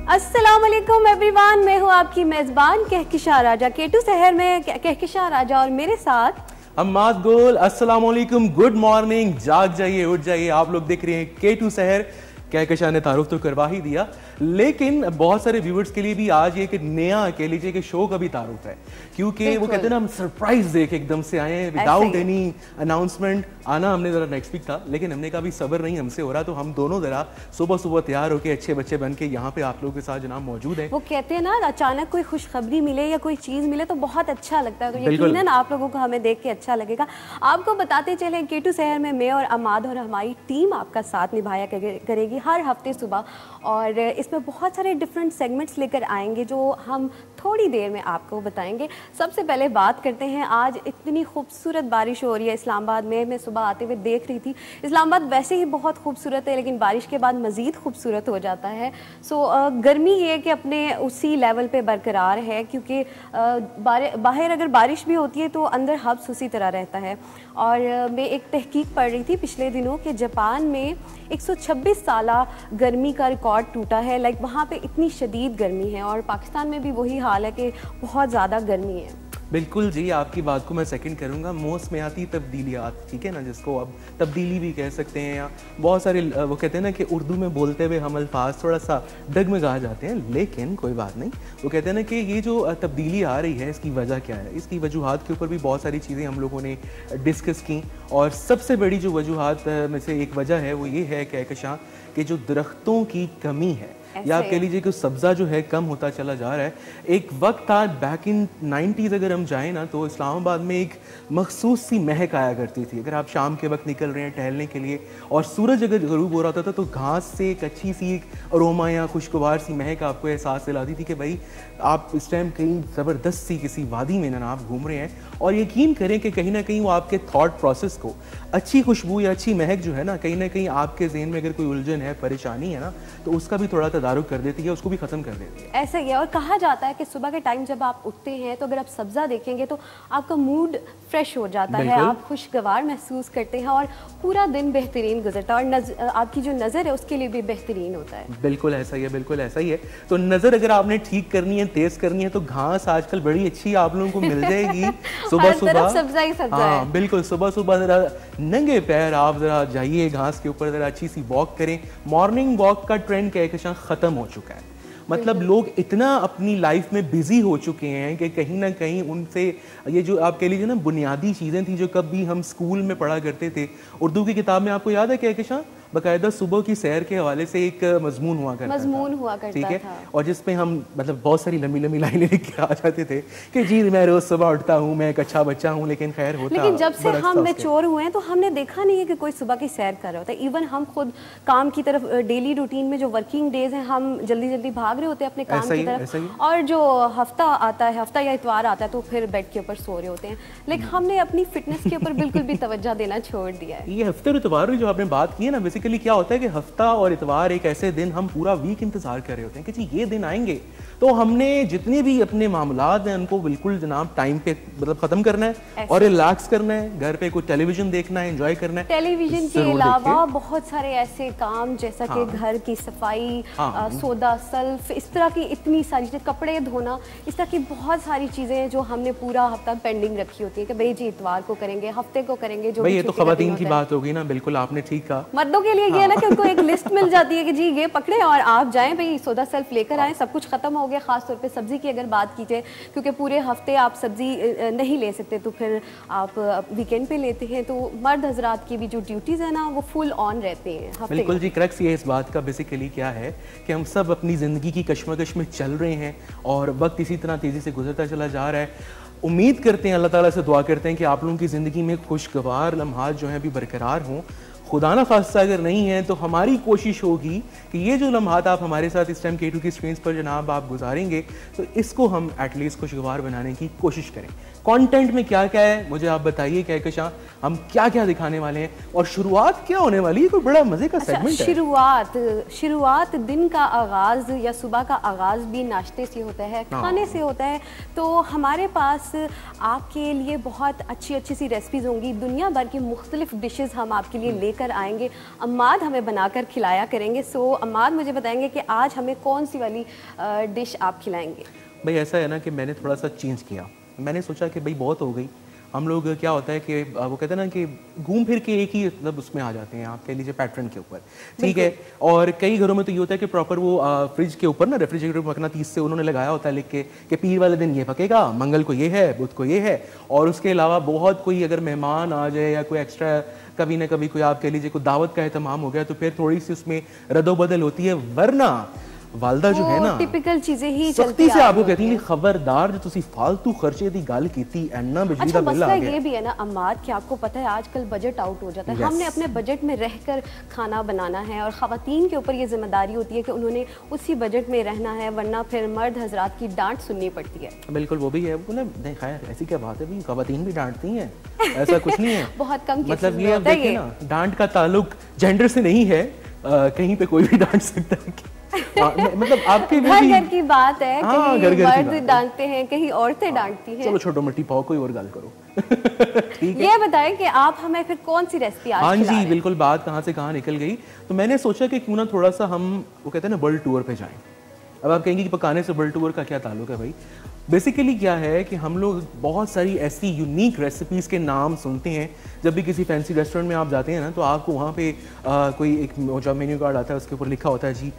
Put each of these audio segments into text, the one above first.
अस्सलाम वालेकुम एवरीवन, मैं हूँ आपकी मेज़बान कहकशां राजा केटू शहर में कहकशां राजा और मेरे साथ हम्माद गोल। अस्सलाम वालेकुम, गुड मॉर्निंग। जाग जाइए, उठ जाइए। आप लोग देख रहे हैं केटू शहर। कहकशां ने तारुफ तो करवा ही दिया, लेकिन बहुत सारे व्यूअर्स के लिए भी आज एक नया कह लीजिए कि शो का भी तारुफ है, क्योंकि वो कहते हैं ना हम सरप्राइज देख एकदम से आए हैं विदाउट एनी अनाउंसमेंट। आना हमने जरा नेक्स्ट वीक था, लेकिन हमने कहा भी सब्र नहीं हमसे हो रहा, तो हम दोनों जरा सुबह सुबह तैयार होकर अच्छे बच्चे बन के यहाँ पे आप लोगों के साथ जनाब मौजूद है। वो कहते हैं ना अचानक कोई खुशखबरी मिले या कोई चीज़ मिले तो बहुत अच्छा लगता है, तो यकीनन आप लोगों को हमें देख के अच्छा लगेगा। आपको बताते चले केटू शहर में मैं और अमाद और हमारी टीम आपका साथ निभाया करेगी हर हफ्ते सुबह, और इसमें बहुत सारे डिफरेंट सेगमेंट्स लेकर आएंगे जो हम थोड़ी देर में आपको बताएंगे। सबसे पहले बात करते हैं, आज इतनी खूबसूरत बारिश हो रही है इस्लामाबाद में। मैं सुबह आते हुए देख रही थी, इस्लामाबाद वैसे ही बहुत खूबसूरत है, लेकिन बारिश के बाद मज़ीद खूबसूरत हो जाता है। गर्मी ये कि अपने उसी लेवल पे बरकरार है, क्योंकि बाहर अगर बारिश भी होती है तो अंदर हब्स उसी तरह रहता है। और मैं एक तहकीक पढ़ रही थी पिछले दिनों कि जापान में 126 साला गर्मी का रिकॉर्ड टूटा है। लाइक वहाँ पे इतनी शदीद गर्मी है, और पाकिस्तान में भी वही हाल है कि बहुत ज़्यादा गर्मी है। बिल्कुल जी, आपकी बात को मैं सेकंड करूंगा। मौसमियाती तब्दीलियात, ठीक है ना, जिसको अब तब्दीली भी कह सकते हैं, या बहुत सारे वो कहते हैं ना कि उर्दू में बोलते हुए हम अल्फाज थोड़ा सा डगमगा जाते हैं, लेकिन कोई बात नहीं। वो कहते हैं ना कि ये जो तब्दीली आ रही है इसकी वजह क्या है, इसकी वजूहात के ऊपर भी बहुत सारी चीज़ें हम लोगों ने डिस्कस की, और सबसे बड़ी जो वजूहात में से एक वजह है वो ये है कहकशां कि जो दरख्तों की कमी है, या आप कह लीजिए कि सब्ज़ा जो है कम होता चला जा रहा है। एक वक्त था बैक इन 90s, अगर हम जाएं ना तो इस्लामाबाद में एक मखसूस सी महक आया करती थी। अगर आप शाम के वक्त निकल रहे हैं टहलने के लिए और सूरज अगर गरूब हो रहा होता था तो घास से एक अच्छी सी एक अरोमा या खुशगवार सी महक आपको एहसास दिलाती थी कि भाई आप इस टाइम कहीं ज़बरदस्त सी किसी वादी में ना आप घूम रहे हैं। और यकीन करें कि कहीं ना कहीं वो आपके थॉट प्रोसेस को, अच्छी खुशबू या अच्छी महक जो है ना कहीं आपके जहन में अगर कोई उलझन है, परेशानी है ना, तो उसका भी थोड़ा तदारुक कर देती है, उसको भी ख़त्म कर देती है। ऐसा ही है। और कहा जाता है कि सुबह के टाइम जब आप उठते हैं तो अगर आप सब्ज़ा देखेंगे तो आपका मूड फ्रेश हो जाता है, आप खुशगवार महसूस करते हैं और पूरा दिन बेहतरीन गुजरता है, और आपकी जो नज़र है उसके लिए भी बेहतरीन होता है। बिल्कुल ऐसा ही है, बिल्कुल ऐसा ही है। तो नज़र अगर आपने ठीक करनी है, तेज़ करनी है, तो घास आजकल बड़ी अच्छी आप लोगों को मिल जाएगी सुबह सुबह। सब्ज़ा ही सब्ज़ा हाँ है। बिल्कुल, सुबह सुबह ज़रा नंगे पैर आप ज़रा जाइए घास के ऊपर, ज़रा अच्छी सी वॉक करें। मॉर्निंग वॉक का ट्रेंड कहकशां ख़त्म हो चुका है। मतलब लोग इतना अपनी लाइफ में बिजी हो चुके हैं कि कहीं ना कहीं उनसे ये जो आप कह लीजिए ना बुनियादी चीज़ें थी जो कभी हम स्कूल में पढ़ा करते थे। उर्दू की किताब में आपको याद है कहकशां बाकायदा सुबह की सैर के हवाले से एक मजमून हुआ करता ठीक है, और जिसमें हम मतलब बहुत सारी लंबी लंबी लाइनें लिख के आ जाते थे कि जी मैं रोज सुबह उठता हूँ, मैं एक अच्छा बच्चा हूँ, लेकिन खैर होता। लेकिन जब से हम मैच्योर हुए हैं तो हमने देखा नहीं है कि कोई सुबह की सैर कर रहा होता है। इवन हम खुद काम की तरफ, डेली रूटीन में जो वर्किंग डेज हैं, हम जल्दी जल्दी भाग रहे होते हैं अपने काम की तरफ, और जो हफ्ता आता है, हफ्ता या इतवार आता है, तो फिर बेड के ऊपर सो रहे होते हैं। लेकिन हमने अपनी फिटनेस के ऊपर बिल्कुल भी तवज्जो देना छोड़ दिया है। ये हफ्ते और इतवार की जो आपने बात की है ना, बेसिकली क्या होता है कि हफ्ता और इतवार एक ऐसे दिन हम पूरा वीक इंतजार कर रहे होते हैं कि जी ये दिन आएंगे, तो हमने जितने भी अपने मामलात हैं उनको बिल्कुल जनाब टाइम पे मतलब खत्म करना है और रिलैक्स करना है, घर पे कुछ टेलीविजन देखना है, एंजॉय करना है। टेलीविजन के अलावा बहुत सारे ऐसे काम जैसा कि घर की सफाई, सौदा सल्फ, इस तरह की इतनी सारी चीज़ें, कपड़े धोना, इस तरह की बहुत सारी चीज़ें जो हमने पूरा हफ्ता पेंडिंग रखी होती है कि भाई जी इतवार को करेंगे, हफ्ते को करेंगे। जो ये तो खवातीन की बात होगी ना, बिल्कुल आपने ठीक कहा। मर्दों के लिए ये है ना कि उनको एक लिस्ट मिल जाती है कि जी ये पकड़े और आप जाएं भाई सौदा सल्फ लेकर आए, सब कुछ खत्म हो गया। खास तौर पे सब्जी की अगर बात कीजिए, क्योंकि पूरे हफ्ते आप सब्जी नहीं ले सकते, तो फिर आप वीकेंड पे लेते हैं, तो मर्द हजरात की भी जो ड्यूटीज है ना वो फुल ऑन रहती हैं। बिल्कुल जी, क्रक्स ये इस बात का बेसिकली क्या है कि हम सब अपनी ज़िंदगी की कश्मकश में चल रहे हैं और वक्त इसी तरह तेज़ी से गुजरता चला जा रहा है। उम्मीद करते हैं, अल्लाह ताला से दुआ करते हैं कि आप लोगों की ज़िंदगी में खुशगवार लम्हात जो हैं अभी बरकरार हों। खुदा ना खास्ता अगर नहीं है तो हमारी कोशिश होगी कि ये जो लम्हात आप हमारे साथ इस टाइम K2 की स्क्रीन पर जनाब आप गुजारेंगे, तो इसको हम एटलीस्ट खुशगवार बनाने की कोशिश करें। कंटेंट में क्या क्या है मुझे आप बताइए कहकशां, हम क्या क्या दिखाने वाले हैं और शुरुआत क्या होने वाली है? कोई बड़ा मजे का सेगमेंट है। शुरुआत दिन का आगाज या सुबह का आगाज भी नाश्ते से होता है, खाने से होता है। तो हमारे पास आपके लिए बहुत अच्छी अच्छी सी रेसिपीज होंगी, दुनिया भर की मुख्तलिफ डिशेस हम आपके लिए लेकर आएंगे। अम्माद हमें बनाकर खिलाया करेंगे। सो अम्माद मुझे बताएंगे कि आज हमें कौन सी वाली डिश आप खिलाएंगे? भाई ऐसा है ना कि मैंने थोड़ा सा चेंज किया। मैंने सोचा कि भाई बहुत हो गई, हम लोग क्या होता है कि वो कहते हैं ना कि घूम फिर के एक ही मतलब उसमें आ जाते हैं, आप कह लीजिए पैटर्न के ऊपर, ठीक है। और कई घरों में तो ये होता है कि प्रॉपर वो फ्रिज के ऊपर ना रेफ्रिजरेटर मकनातीस से उन्होंने लगाया होता है लिख के कि पीर वाले दिन ये पकेगा, मंगल को ये है, बुध को ये है। और उसके अलावा बहुत कोई अगर मेहमान आ जाए या कोई एक्स्ट्रा कभी ना कभी कोई आप कह लीजिए कोई दावत का एहतमाम हो गया तो फिर थोड़ी सी उसमें रद्दोबदल होती है। वरना वालदा जो है ना टिपिकल चीजें ही सख्ती से आपको कहती है खबरदार जो तुसी फालतू खर्चे दी गल कीती एना बिजली दा बिल आ गया। ये भी है ना अम्माद कि आपको पता है आजकल बजट आउट हो जाता है। हमने अपने बजट में रहकर खाना बनाना है और खवातीन के ऊपर ये जिम्मेदारी होती है कि उन्होंने उसी बजट में रहना है, वरना फिर मर्द हजरात की डांट सुननी पड़ती है। बिल्कुल वो भी है, खैर ऐसी क्या बात है भाई, खवातीन भी डांटती हैं, ऐसा कुछ नहीं है। बहुत कम मतलब ये देखिए ना, डांट का ताल्लुक जेंडर से नहीं है, कहीं पे कोई भी डांट सकता है। मतलब आपके घर की बात है, कहीं मर्द डांटते हैं, कहीं औरतें डांटती हैं। चलो छोटो मट्टी पाओ, कोई और गल करो। ठीक है, ये बताएं कि आप हमें फिर कौन सी रेसिपी आज खिला रहे हैं? बिल्कुल, बात कहाँ से कहाँ निकल गई। तो मैंने सोचा कि क्यों ना थोड़ा सा हम वो कहते हैं ना वर्ल्ड टूर पे जाएं। अब आप कहेंगे कि पकाने से वर्ल्ड टूर का क्या ताल्लुक है भाई? बेसिकली क्या है कि हम लोग बहुत सारी ऐसी यूनिक रेसिपीज़ के नाम सुनते हैं। जब भी किसी फैंसी रेस्टोरेंट में आप जाते हैं ना तो आपको वहाँ पे कोई एक जो मेन्यू कार्ड आता है उसके ऊपर लिखा होता है जी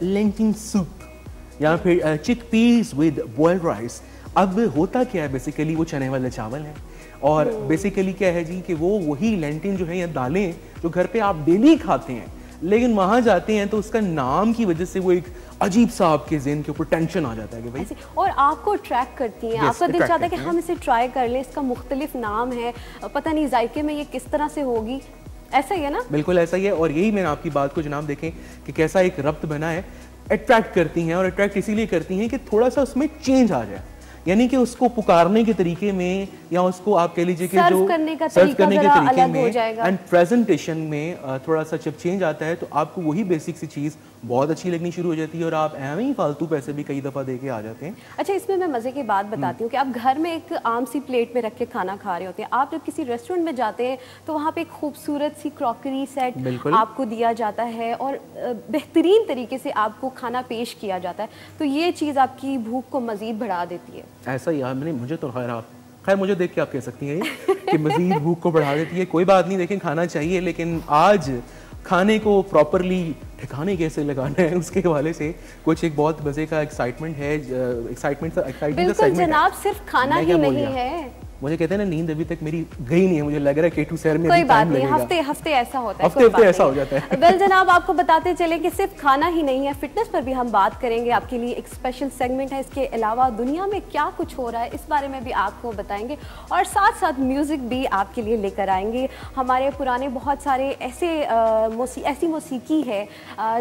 लेंटिन सूप या फिर चिकपीस विद बॉइल्ड राइस। अब होता क्या है बेसिकली, वो चने वाले चावल हैं और बेसिकली क्या है जी कि वो वही लेंटिन जो है या दालें जो घर पे आप डेली खाते हैं, लेकिन वहाँ जाते हैं तो उसका नाम की वजह से वो एक अजीब सा आपके ज़हन के ऊपर टेंशन आ जाता है कि भाई, और आपको ट्रैक करती हैं। आपका दिल चाहता है कि हम इसे ट्राई कर लें, इसका मुख्तलिफ नाम है, पता नहीं जायके में ये किस तरह से होगी। ऐसा ही है ना? बिल्कुल ऐसा ही है। और यही मैंने आपकी बात को जनाब देखें कि कैसा एक रब्त बना है। अट्रैक्ट करती हैं और अट्रैक्ट इसीलिए करती हैं कि थोड़ा सा उसमें चेंज आ जाए, यानी कि उसको पुकारने के तरीके में या उसको आप कह लीजिए कि जो करने के तरीके में एंड प्रेजेंटेशन में थोड़ा सा जब चेंज आता है तो आपको वही बेसिक सी चीज़ बहुत अच्छी लगनी शुरू हो जाती है और आप एवं ही फालतू पैसे भी कई दफ़ा दे के आ जाते हैं। अच्छा, इसमें मैं मज़े की बात बताती हूँ कि आप घर में एक आम सी प्लेट में रख के खाना खा रहे होते हैं, आप जब किसी रेस्टोरेंट में जाते हैं तो वहाँ पे एक खूबसूरत सी क्रॉकरी सेट आपको दिया जाता है और बेहतरीन तरीके से आपको खाना पेश किया जाता है, तो ये चीज़ आपकी भूख को मज़ीद बढ़ा देती है। ऐसा ही यार, मुझे तो खैर मुझे देख के आप कह सकती हैं कि मज़ीद भूख को बढ़ा देती है। कोई बात नहीं, देखें खाना चाहिए, लेकिन आज खाने को प्रॉपरली ठिकाने कैसे लगाना है उसके हवाले से कुछ एक बहुत मजे का एक्साइटमेंट है। बिल्कुल जनाब, सिर्फ खाना ही नहीं है। मुझे कहते हैं ना नींद अभी तक मेरी गई नहीं है, मुझे लग रहा है केटू शहर में कोई बात नहीं, हफ्ते हफ्ते ऐसा होता है, हफ्ते ऐसा हो जाता है। वेल जनाब, आपको बताते चले कि सिर्फ खाना ही नहीं है, फिटनेस पर भी हम बात करेंगे। आपके लिए एक स्पेशल सेगमेंट है, इसके अलावा दुनिया में क्या कुछ हो रहा है इस बारे में भी आपको बताएंगे और साथ साथ म्यूजिक भी आपके लिए लेकर आएंगे। हमारे पुराने बहुत सारे ऐसी मौसीकी है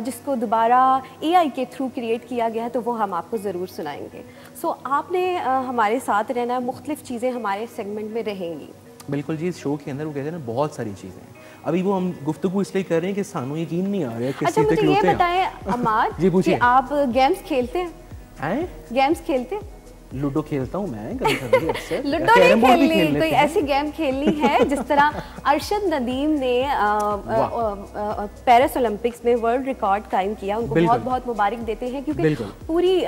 जिसको दोबारा AI के थ्रू क्रिएट किया गया है, तो वो हम आपको ज़रूर सुनाएंगे। सो आपने हमारे साथ रहना है, मुख्तलिफ चीज़ें हमारे सेगमेंट में रहेंगी। बिल्कुल जी, इस शो के अंदर वो कहते हैं ना बहुत सारी चीज़ें हैं। अभी वो हम गुफ्तगू इसलिए कर रहे हैं कि सानू यकीन नहीं आ रहा है कि अच्छा, मुझे ये बताएं अमाद जी पूछिए, आप गेम्स खेलते हैं? गेम्स खेलते हैं? लूडो खेलता हूँ मैं कभी अक्सर। लूडो नहीं खेलनी, कोई ऐसी गेम खेलनी है जिस तरह अरशद नदीम ने पेरिस ओलंपिक्स में वर्ल्ड रिकॉर्ड कायम किया, उनको बहुत बहुत मुबारक देते हैं क्योंकि पूरी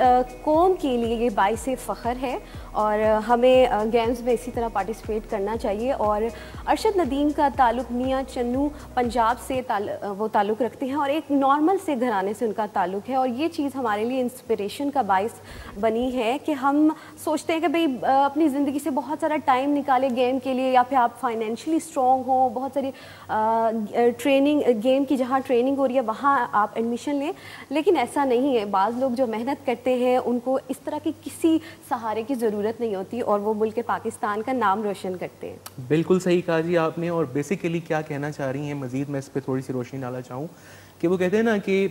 कौम के लिए ये बाइसे फ़ख्र है और हमें गेम्स में इसी तरह पार्टिसिपेट करना चाहिए। और अरशद नदीम का ताल्लुक मियाँ चन्नू पंजाब से वो ताल्लुक़ रखते हैं और एक नॉर्मल से घराने से उनका ताल्लुक़ है और ये चीज़ हमारे लिए इंस्पिरेशन का बाइस बनी है कि हम सोचते हैं कि भाई अपनी ज़िंदगी से बहुत सारा टाइम निकाले गेम के लिए, या फिर आप फाइनेंशियली स्ट्रॉन्ग हो, बहुत सारी ट्रेनिंग गेम की जहाँ ट्रेनिंग हो रही है वहाँ आप एडमिशन लें, लेकिन ऐसा नहीं है। बाज़ लोग जो मेहनत करते हैं उनको इस तरह की किसी सहारे की ज़रूरत नहीं होती और वो मुल्क पाकिस्तान का नाम रोशन करते हैं। बिल्कुल सही कहा जी आपने। और बेसिकली क्या कहना चाह रही हैं मज़ीद मैं इस पर थोड़ी सी रोशनी डालना चाहूँ कि वो कहते हैं ना कि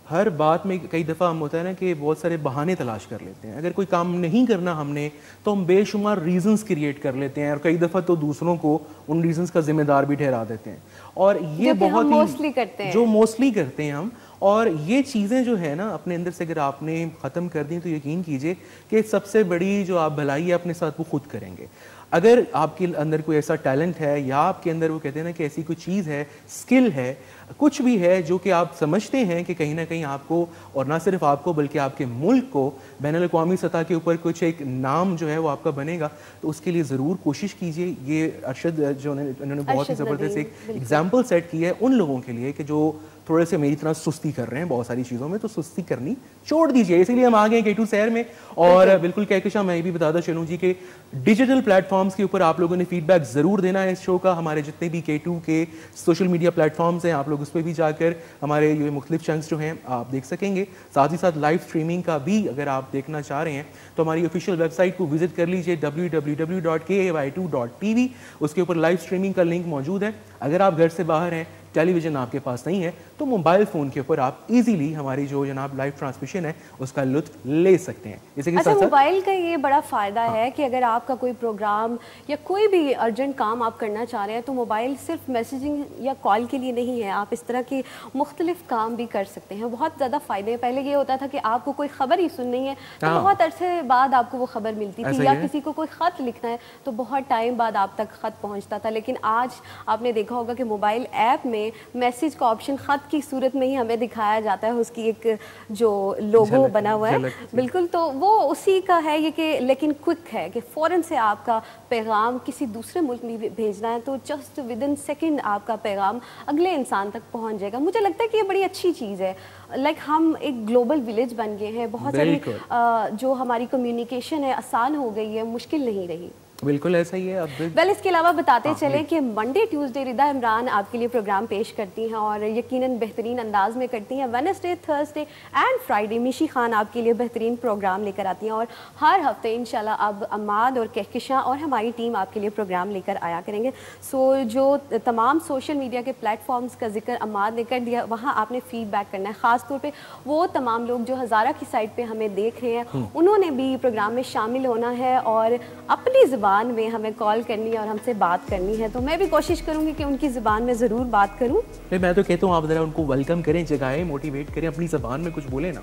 हर बात में कई दफ़ा हम होता है ना कि बहुत सारे बहाने तलाश कर लेते हैं। अगर कोई काम नहीं करना हमने तो हम बेशुमार रीजंस क्रिएट कर लेते हैं और कई दफ़ा तो दूसरों को उन रीजंस का जिम्मेदार भी ठहरा देते हैं। और ये बहुत ही मोस्टली करते हैं, जो मोस्टली करते हैं हम। और ये चीज़ें जो है ना अपने अंदर से अगर आपने ख़त्म कर दी तो यकीन कीजिए कि सबसे बड़ी जो आप भलाई है अपने साथ वो खुद करेंगे। अगर आपके अंदर कोई ऐसा टैलेंट है या आपके अंदर वो कहते हैं ना कि ऐसी कोई चीज़ है, स्किल है, कुछ भी है जो कि आप समझते हैं कि कहीं ना कहीं आपको, और ना सिर्फ आपको बल्कि आपके मुल्क को बैनुल-अक़वामी सतह के ऊपर कुछ एक नाम जो है वो आपका बनेगा, तो उसके लिए ज़रूर कोशिश कीजिए। ये अरशद जो उन्होंने बहुत ही ज़बरदस्त एक एग्जाम्पल सेट की है उन लोगों के लिए कि जो थोड़े से मेरी तरह सुस्ती कर रहे हैं बहुत सारी चीज़ों में, तो सुस्ती करनी छोड़ दीजिए। इसीलिए हम आ गए K2 शहर में। और बिल्कुल कहकशां मैं भी बताता चलूँ जी कि डिजिटल प्लेटफॉर्म्स के ऊपर आप लोगों ने फीडबैक ज़रूर देना है इस शो का। हमारे जितने भी K2 के सोशल मीडिया प्लेटफॉर्म्स हैं आप लोग उस पर भी जाकर हमारे ये मुख्तलिफ चंक्स जो हैं आप देख सकेंगे। साथ ही साथ लाइव स्ट्रीमिंग का भी अगर आप देखना चाह रहे हैं तो हमारी ऑफिशियल वेबसाइट को विजिट कर लीजिए www.kai2.tv। उसके ऊपर लाइव स्ट्रीमिंग का लिंक मौजूद है। अगर आप घर से बाहर हैं, टेलीविजन आपके पास नहीं है, तो मोबाइल फ़ोन के ऊपर आप इजीली हमारी जो जनाब लाइव ट्रांसमिशन है उसका लुत्फ ले सकते हैं। इसी के साथ मोबाइल का ये बड़ा फ़ायदा है कि अगर आपका कोई प्रोग्राम या कोई भी अर्जेंट काम आप करना चाह रहे हैं तो मोबाइल सिर्फ मैसेजिंग या कॉल के लिए नहीं है, आप इस तरह के मुख्तलिफ काम भी कर सकते हैं। बहुत ज़्यादा फ़ायदे हैं। पहले ये होता था कि आपको कोई ख़बर ही सुननी है तो बहुत अरसे बाद आपको वो ख़बर मिलती थी, या किसी को कोई ख़त लिखना है तो बहुत टाइम बाद आप तक ख़त पहुँचता था। लेकिन आज आपने देखा होगा कि मोबाइल ऐप में मैसेज का ऑप्शन खत की सूरत में ही हमें दिखाया जाता है, उसकी एक जो लोगो बना हुआ है बिल्कुल, तो वो उसी का है ये कि लेकिन क्विक है कि फ़ौरन से आपका पैगाम किसी दूसरे मुल्क में भेजना है तो जस्ट विद इन सेकेंड आपका पैगाम अगले इंसान तक पहुंच जाएगा। मुझे लगता है कि ये बड़ी अच्छी चीज़ है। लाइक हम एक ग्लोबल विलेज बन गए हैं, बहुत सारी जो हमारी कम्युनिकेशन है आसान हो गई है, मुश्किल नहीं रही। बिल्कुल ऐसा ही है। अब वेल इसके अलावा बताते चलें कि मंडे ट्यूसडे रिदा इमरान आपके लिए प्रोग्राम पेश करती हैं और यकीनन बेहतरीन अंदाज में करती हैं। वेडनेसडे, थर्सडे एंड फ्राइडे मिशी खान आपके लिए बेहतरीन प्रोग्राम लेकर आती हैं और हर हफ्ते इंशाल्लाह अब अमाद और कहकशां और हमारी टीम आपके लिए प्रोग्राम लेकर आया करेंगे। सो जो तमाम सोशल मीडिया के प्लेटफॉर्म्स का जिक्र अमाद ने कर दिया, वहाँ आपने फीडबैक करना है। ख़ास तौर पर वो तमाम लोग जो हज़ारा की साइड पर हमें देख रहे हैं उन्होंने भी प्रोग्राम में शामिल होना है और अपनी ज़बान में हमें कॉल करनी है और हमसे बात करनी है। तो मैं भी कोशिश करूंगी कि उनकी ज़बान में ज़रूर बात करूं। मैं तो कहता हूँ आप ज़रा उनको वेलकम करें, जगाएं, मोटिवेट करें, अपनी ज़बान में कुछ बोले ना।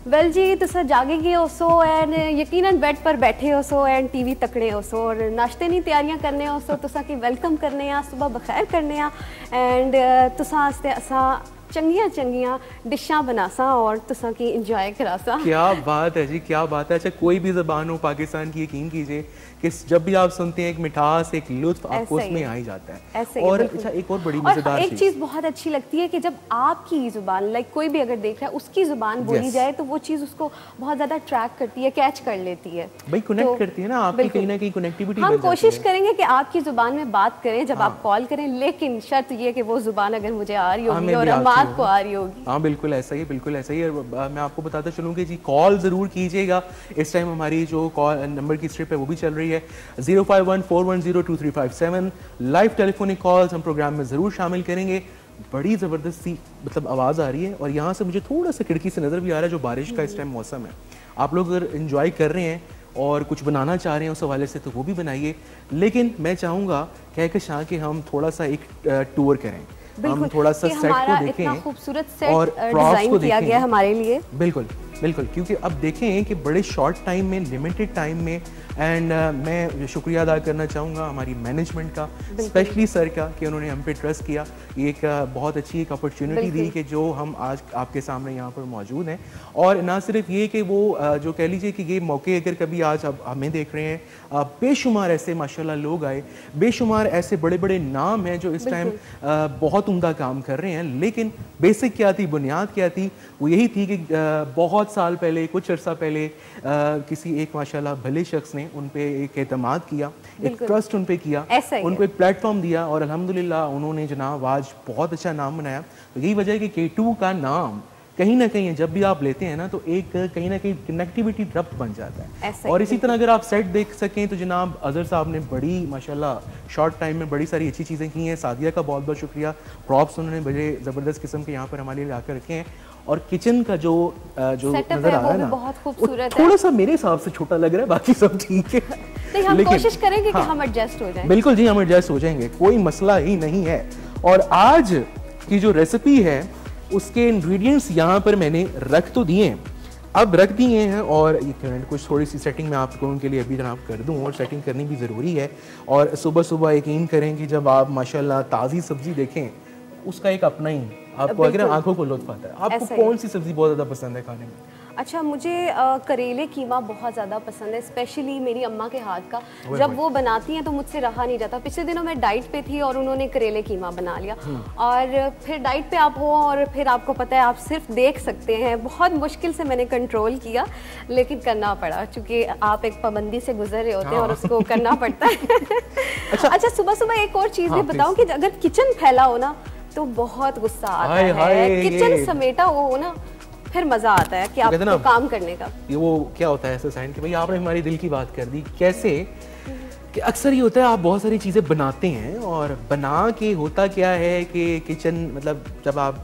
वेल जी, तुसा जागे हो सो एंड यकीनन बेड पर बैठे हो सो एंड टीवी तकड़े हो सो और नाश्ते नी तैयारियां करने हो सो तुसा की वेलकम करने आ, सुबह बखैर करने आ एंड तुसा आस्ते असा चंगियां चंगियां डिशां बनासा और तुसा की इंजॉय करासा। क्या बात है जी, क्या बात है। अच्छा कोई भी ज़बान हो पाकिस्तान की, यकीन कीजिए कि जब भी आप सुनते हैं एक मिठास, एक लुत्फ आपको उसमें आ ही जाता है। और अच्छा एक और बड़ी मज़ेदार एक चीज़ बहुत अच्छी लगती है कि जब आपकी ज़ुबान लाइक कोई भी अगर देख रहा है उसकी ज़ुबान बोली जाए तो वो चीज़ उसको बहुत ज़्यादा ट्रैक करती है, कैच कर लेती है, भाई कनेक्ट करती है ना आपकी, कहीं ना कहीं कनेक्टिविटी। हम कोशिश करेंगे कि आपकी ज़ुबान में बात करें जब आप कॉल करें, लेकिन शर्त ये कि वो ज़ुबान अगर मुझे आ रही होगी और अमाद को आ रही होगी। हाँ बिल्कुल ऐसा ही, बिल्कुल ऐसा ही। मैं आपको बताता चलूँ कि जी कॉल ज़रूर कीजिएगा। इस टाइम हमारी जो कॉल नंबर की स्ट्रिप है वो भी चल रही है 0514102357। लाइव टेलीफोनिक कॉल्स हम प्रोग्राम में ज़रूर शामिल करेंगे। बड़ी ज़बरदस्त सी मतलब आवाज़ आ रही है और यहाँ से मुझे थोड़ा सा खिड़की से नज़र भी आ रहा है जो बारिश का इस टाइम मौसम है। आप लोग अगर इन्जॉय कर रहे हैं और कुछ बनाना चाह रहे हैं उस हवाले से तो वो भी बनाइए, लेकिन मैं चाहूँगा कहकशां कि हम थोड़ा सा एक टूर करें, हम थोड़ा सा सेट को देखें, खूबसूरत सेट और प्रॉप्स को किया गया हमारे लिए। बिल्कुल बिल्कुल, क्योंकि अब देखें कि बड़े शॉर्ट टाइम में, लिमिटेड टाइम में, एंड मैं शुक्रिया अदा करना चाहूँगा हमारी मैनेजमेंट का, स्पेशली सर का कि उन्होंने हम पे ट्रस्ट किया। ये एक बहुत अच्छी एक अपॉर्चुनिटी दी कि जो हम आज आपके सामने यहाँ पर मौजूद हैं। और ना सिर्फ ये कि वो जो कह लीजिए कि ये मौके अगर कभी आज अब हमें देख रहे हैं, बेशुमार ऐसे माशाल्लाह लोग आए, बेशुमार ऐसे बड़े बड़े नाम हैं जो इस टाइम बहुत उम्दा काम कर रहे हैं। लेकिन बेसिक क्या थी, बुनियाद क्या थी, वो यही थी कि बहुत साल पहले, कुछ अर्सा पहले किसी एक माशाल्लाह भले शख्स ने उन पे एक एतमाद किया, एक ट्रस्ट उन पे किया, उनको एक प्लेटफॉर्म दिया और अल्हम्दुलिल्लाह उन्होंने जनाब आज बहुत अच्छा नाम बनाया। तो यही वजह है कि K2 का नाम कहीं ना कहीं जब भी आप लेते हैं ना तो एक कहीं ना कहीं कनेक्टिविटी रब्त बन जाता है। ऐसा और इसी तरह अगर आप सेट देख सकें तो जनाब अजहर साहब ने बड़ी माशाल्लाह शॉर्ट टाइम में बड़ी सारी अच्छी चीज़ें की हैं। सादिया का बहुत बहुत शुक्रिया, प्रॉप्स उन्होंने बड़े ज़बरदस्त किस्म के यहाँ पर हमारे लिए लाकर रखे हैं। और किचन का जो नजर आ रहा है ना बहुत खूबसूरत है। थोड़ा सा मेरे हिसाब से छोटा लग रहा है, बाकी सब ठीक है। नहीं, हम कोशिश करेंगे कि हम एडजस्ट हो जाएं। बिल्कुल जी, हम एडजस्ट हो जाएंगे, कोई मसला ही नहीं है। और आज की जो रेसिपी है उसके इंग्रेडिएंट्स यहाँ पर मैंने रख तो दिए हैं, अब रख दिए हैं और ये कुछ थोड़ी सी सेटिंग मैं आप लोगों के लिए अभी जनाब कर दूं, और सेटिंग करनी भी ज़रूरी है। और सुबह सुबह यकीन करें कि जब आप माशाल्लाह ताज़ी सब्ज़ी देखें उसका एक अपना ही आपको अगर आंखों को लुत्फ आता है। आपको कौन सी सब्ज़ी बहुत ज़्यादा पसंद है खाने में? अच्छा, मुझे करेले कीमा बहुत ज़्यादा पसंद है, स्पेशली मेरी अम्मा के हाथ का। जब वो बनाती हैं तो मुझसे रहा नहीं जाता। पिछले दिनों मैं डाइट पे थी और उन्होंने करेले कीमा बना लिया, और फिर डाइट पे आप हो और फिर आपको पता है आप सिर्फ देख सकते हैं। बहुत मुश्किल से मैंने कंट्रोल किया, लेकिन करना पड़ा क्योंकि आप एक पाबंदी से गुजर रहे होते हैं और उसको करना पड़ता है। अच्छा, सुबह सुबह एक और चीज़ भी बताऊँ कि अगर किचन फैला हो ना तो बहुत गुस्सा आता है। किचन समेटा हो ना फिर मजा आता है कि आपको काम करने का। ये वो क्या होता है ऐसा साइन कि भाई आपने हमारी दिल की बात कर दी। कैसे कि अक्सर ये होता है आप बहुत सारी चीज़ें बनाते हैं और बना के होता क्या है कि किचन मतलब जब आप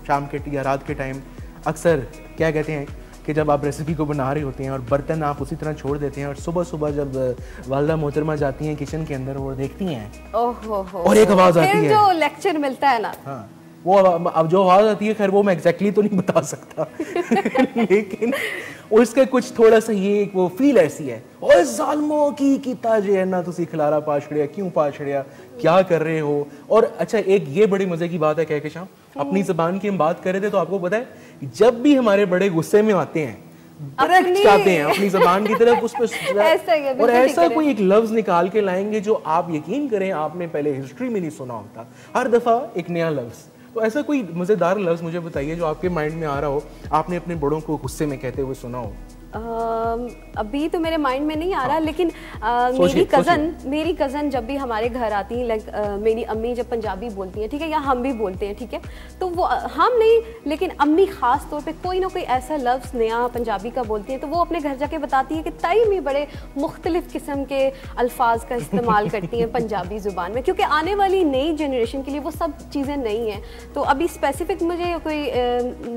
शाम के या रात के टाइम अक्सर क्या कहते हैं कि जब आप रेसिपी को बना रहे होते हैं और बर्तन आप उसी तरह छोड़ देते हैं, और सुबह सुबह जब वालदा मोहतरमा जाती हैं किचन के अंदर और देखती हैं और एक आवाज़ आती है, जो लेक्चर मिलता है ना, हाँ, वो अब जो आवाज़ आती है, खैर वो मैं एग्जैक्टली तो नहीं बता सकता लेकिन उसका कुछ थोड़ा सा ये वो फील ऐसी है, ओए ज़ालिमों की कीता जे है ना तुसी खिलारा पा छड़िया, क्यों पा छड़िया, क्या कर रहे हो। और अच्छा एक ये बड़ी मजे की बात है कह के शाम अपनी ज़बान की हम बात कर रहे थे तो आपको पता है जब भी हमारे बड़े गुस्से में आते हैं डायरेक्ट जाते हैं अपनी ज़बान की तरफ उस पर और ऐसा कोई एक लफ्ज़ निकाल के लाएंगे जो आप यकीन करें आपने पहले हिस्ट्री में नहीं सुना होता, हर दफ़ा एक नया लफ्ज़। तो ऐसा कोई मज़ेदार लफ्ज़ मुझे बताइए जो आपके माइंड में आ रहा हो, आपने अपने बड़ों को गुस्से में कहते हुए सुना हो। अभी तो मेरे माइंड में नहीं आ रहा, लेकिन मेरी कज़न जब भी हमारे घर आती है, लाइक मेरी अम्मी जब पंजाबी बोलती हैं, ठीक है, या हम भी बोलते हैं, ठीक है, तो वो हम नहीं लेकिन अम्मी ख़ास तौर पे कोई ना कोई ऐसा लफ्ज़ नया पंजाबी का बोलती हैं तो वो अपने घर जाके बताती है कि ताई मी बड़े मुख्तलिफ़ किस्म के अल्फाज का इस्तेमाल करती हैं पंजाबी ज़ुबान में, क्योंकि आने वाली नई जनरेशन के लिए वो सब चीज़ें नहीं हैं। तो अभी स्पेसिफिक मुझे कोई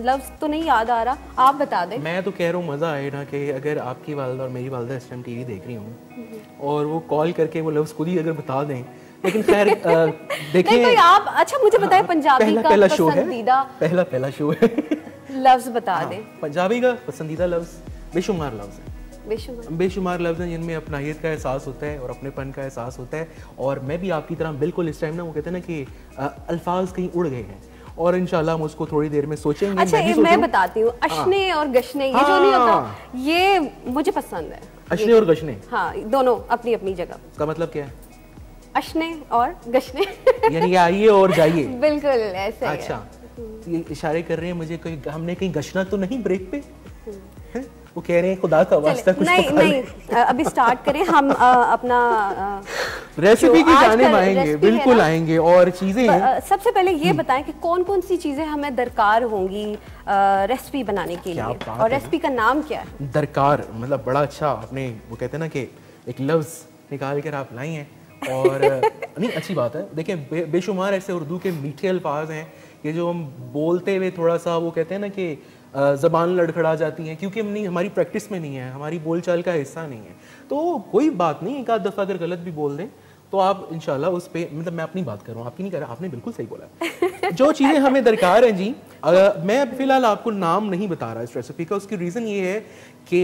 लफ्ज़ तो नहीं याद आ रहा, आप बता दें। मैं तो कह रहा हूँ मज़ा आए ना कि अगर आपकी वालदा और मेरी वालदा इस टाइम टीवी देख रही हूँ और वो कॉल करके वो लफ्ज़ खुद ही अगर बता दें, लेकिन खैर देखिए नहीं, आप अच्छा मुझे बताएं पंजाबी का पसंदीदा पहला शो है लफ्ज़ बता दें। पंजाबी का पसंदीदा लफ्ज़ बेशुमार लफ्ज़ है, बेशुमार लफ्ज़ हैं जिनमें अपनाहियत का एहसास होता है और अपनेपन का एहसास होता है। और मैं भी आपकी तरह बिल्कुल इस टाइम ना वो कहते हैं ना कि अल्फाज कहीं उड़ गए हैं और इंशाल्लाह हम उसको थोड़ी देर में सोचेंगे। अच्छा, मैं बताती हूँ, अशने और गशने ये जो नहीं होता, ये मुझे पसंद है। अशने और गशने, हाँ, दोनों अपनी अपनी जगह। का मतलब क्या है? अशने और गशने यानी आइए और जाइए। बिल्कुल ऐसे। अच्छा, ये इशारे कर रहे हैं मुझे कोई हमने कहीं गशना तो नहीं ब्रेक पे? वो कह रहे हैं खुदा का वास्ता कुछ नहीं, अभी स्टार्ट करें हम अपना रेसिपी की जानिब आएंगे, बिल्कुल आएंगे। और चीजें सबसे पहले ये बताएं कि कौन कौन सी चीजें हमें दरकार होंगी रेसिपी बनाने के लिए, और रेसिपी का नाम क्या है? दरकार मतलब बड़ा अच्छा आपने वो कहते हैं ना कि एक लफ्ज निकाल कर आप लाई हैं और नहीं अच्छी बात है। देखें बेशुमार ऐसे उर्दू के मीठे अल्फाज हैं कि जो हम बोलते हुए थोड़ा सा वो कहते हैं ना कि ज़बान लड़खड़ा जाती हैं क्योंकि हम नहीं, हमारी प्रैक्टिस में नहीं है, हमारी बोलचाल का हिस्सा नहीं है। तो कोई बात नहीं, एक आध दफ़ा अगर गलत भी बोल दें तो आप इंशाल्लाह उस पर, मतलब मैं अपनी बात कर रहा हूँ, आपकी नहीं कर रहा, आपने बिल्कुल सही बोला। जो चीज़ें हमें दरकार हैं जी, मैं फ़िलहाल आपको नाम नहीं बता रहा इस रेसिपी का। उसकी रीज़न ये है कि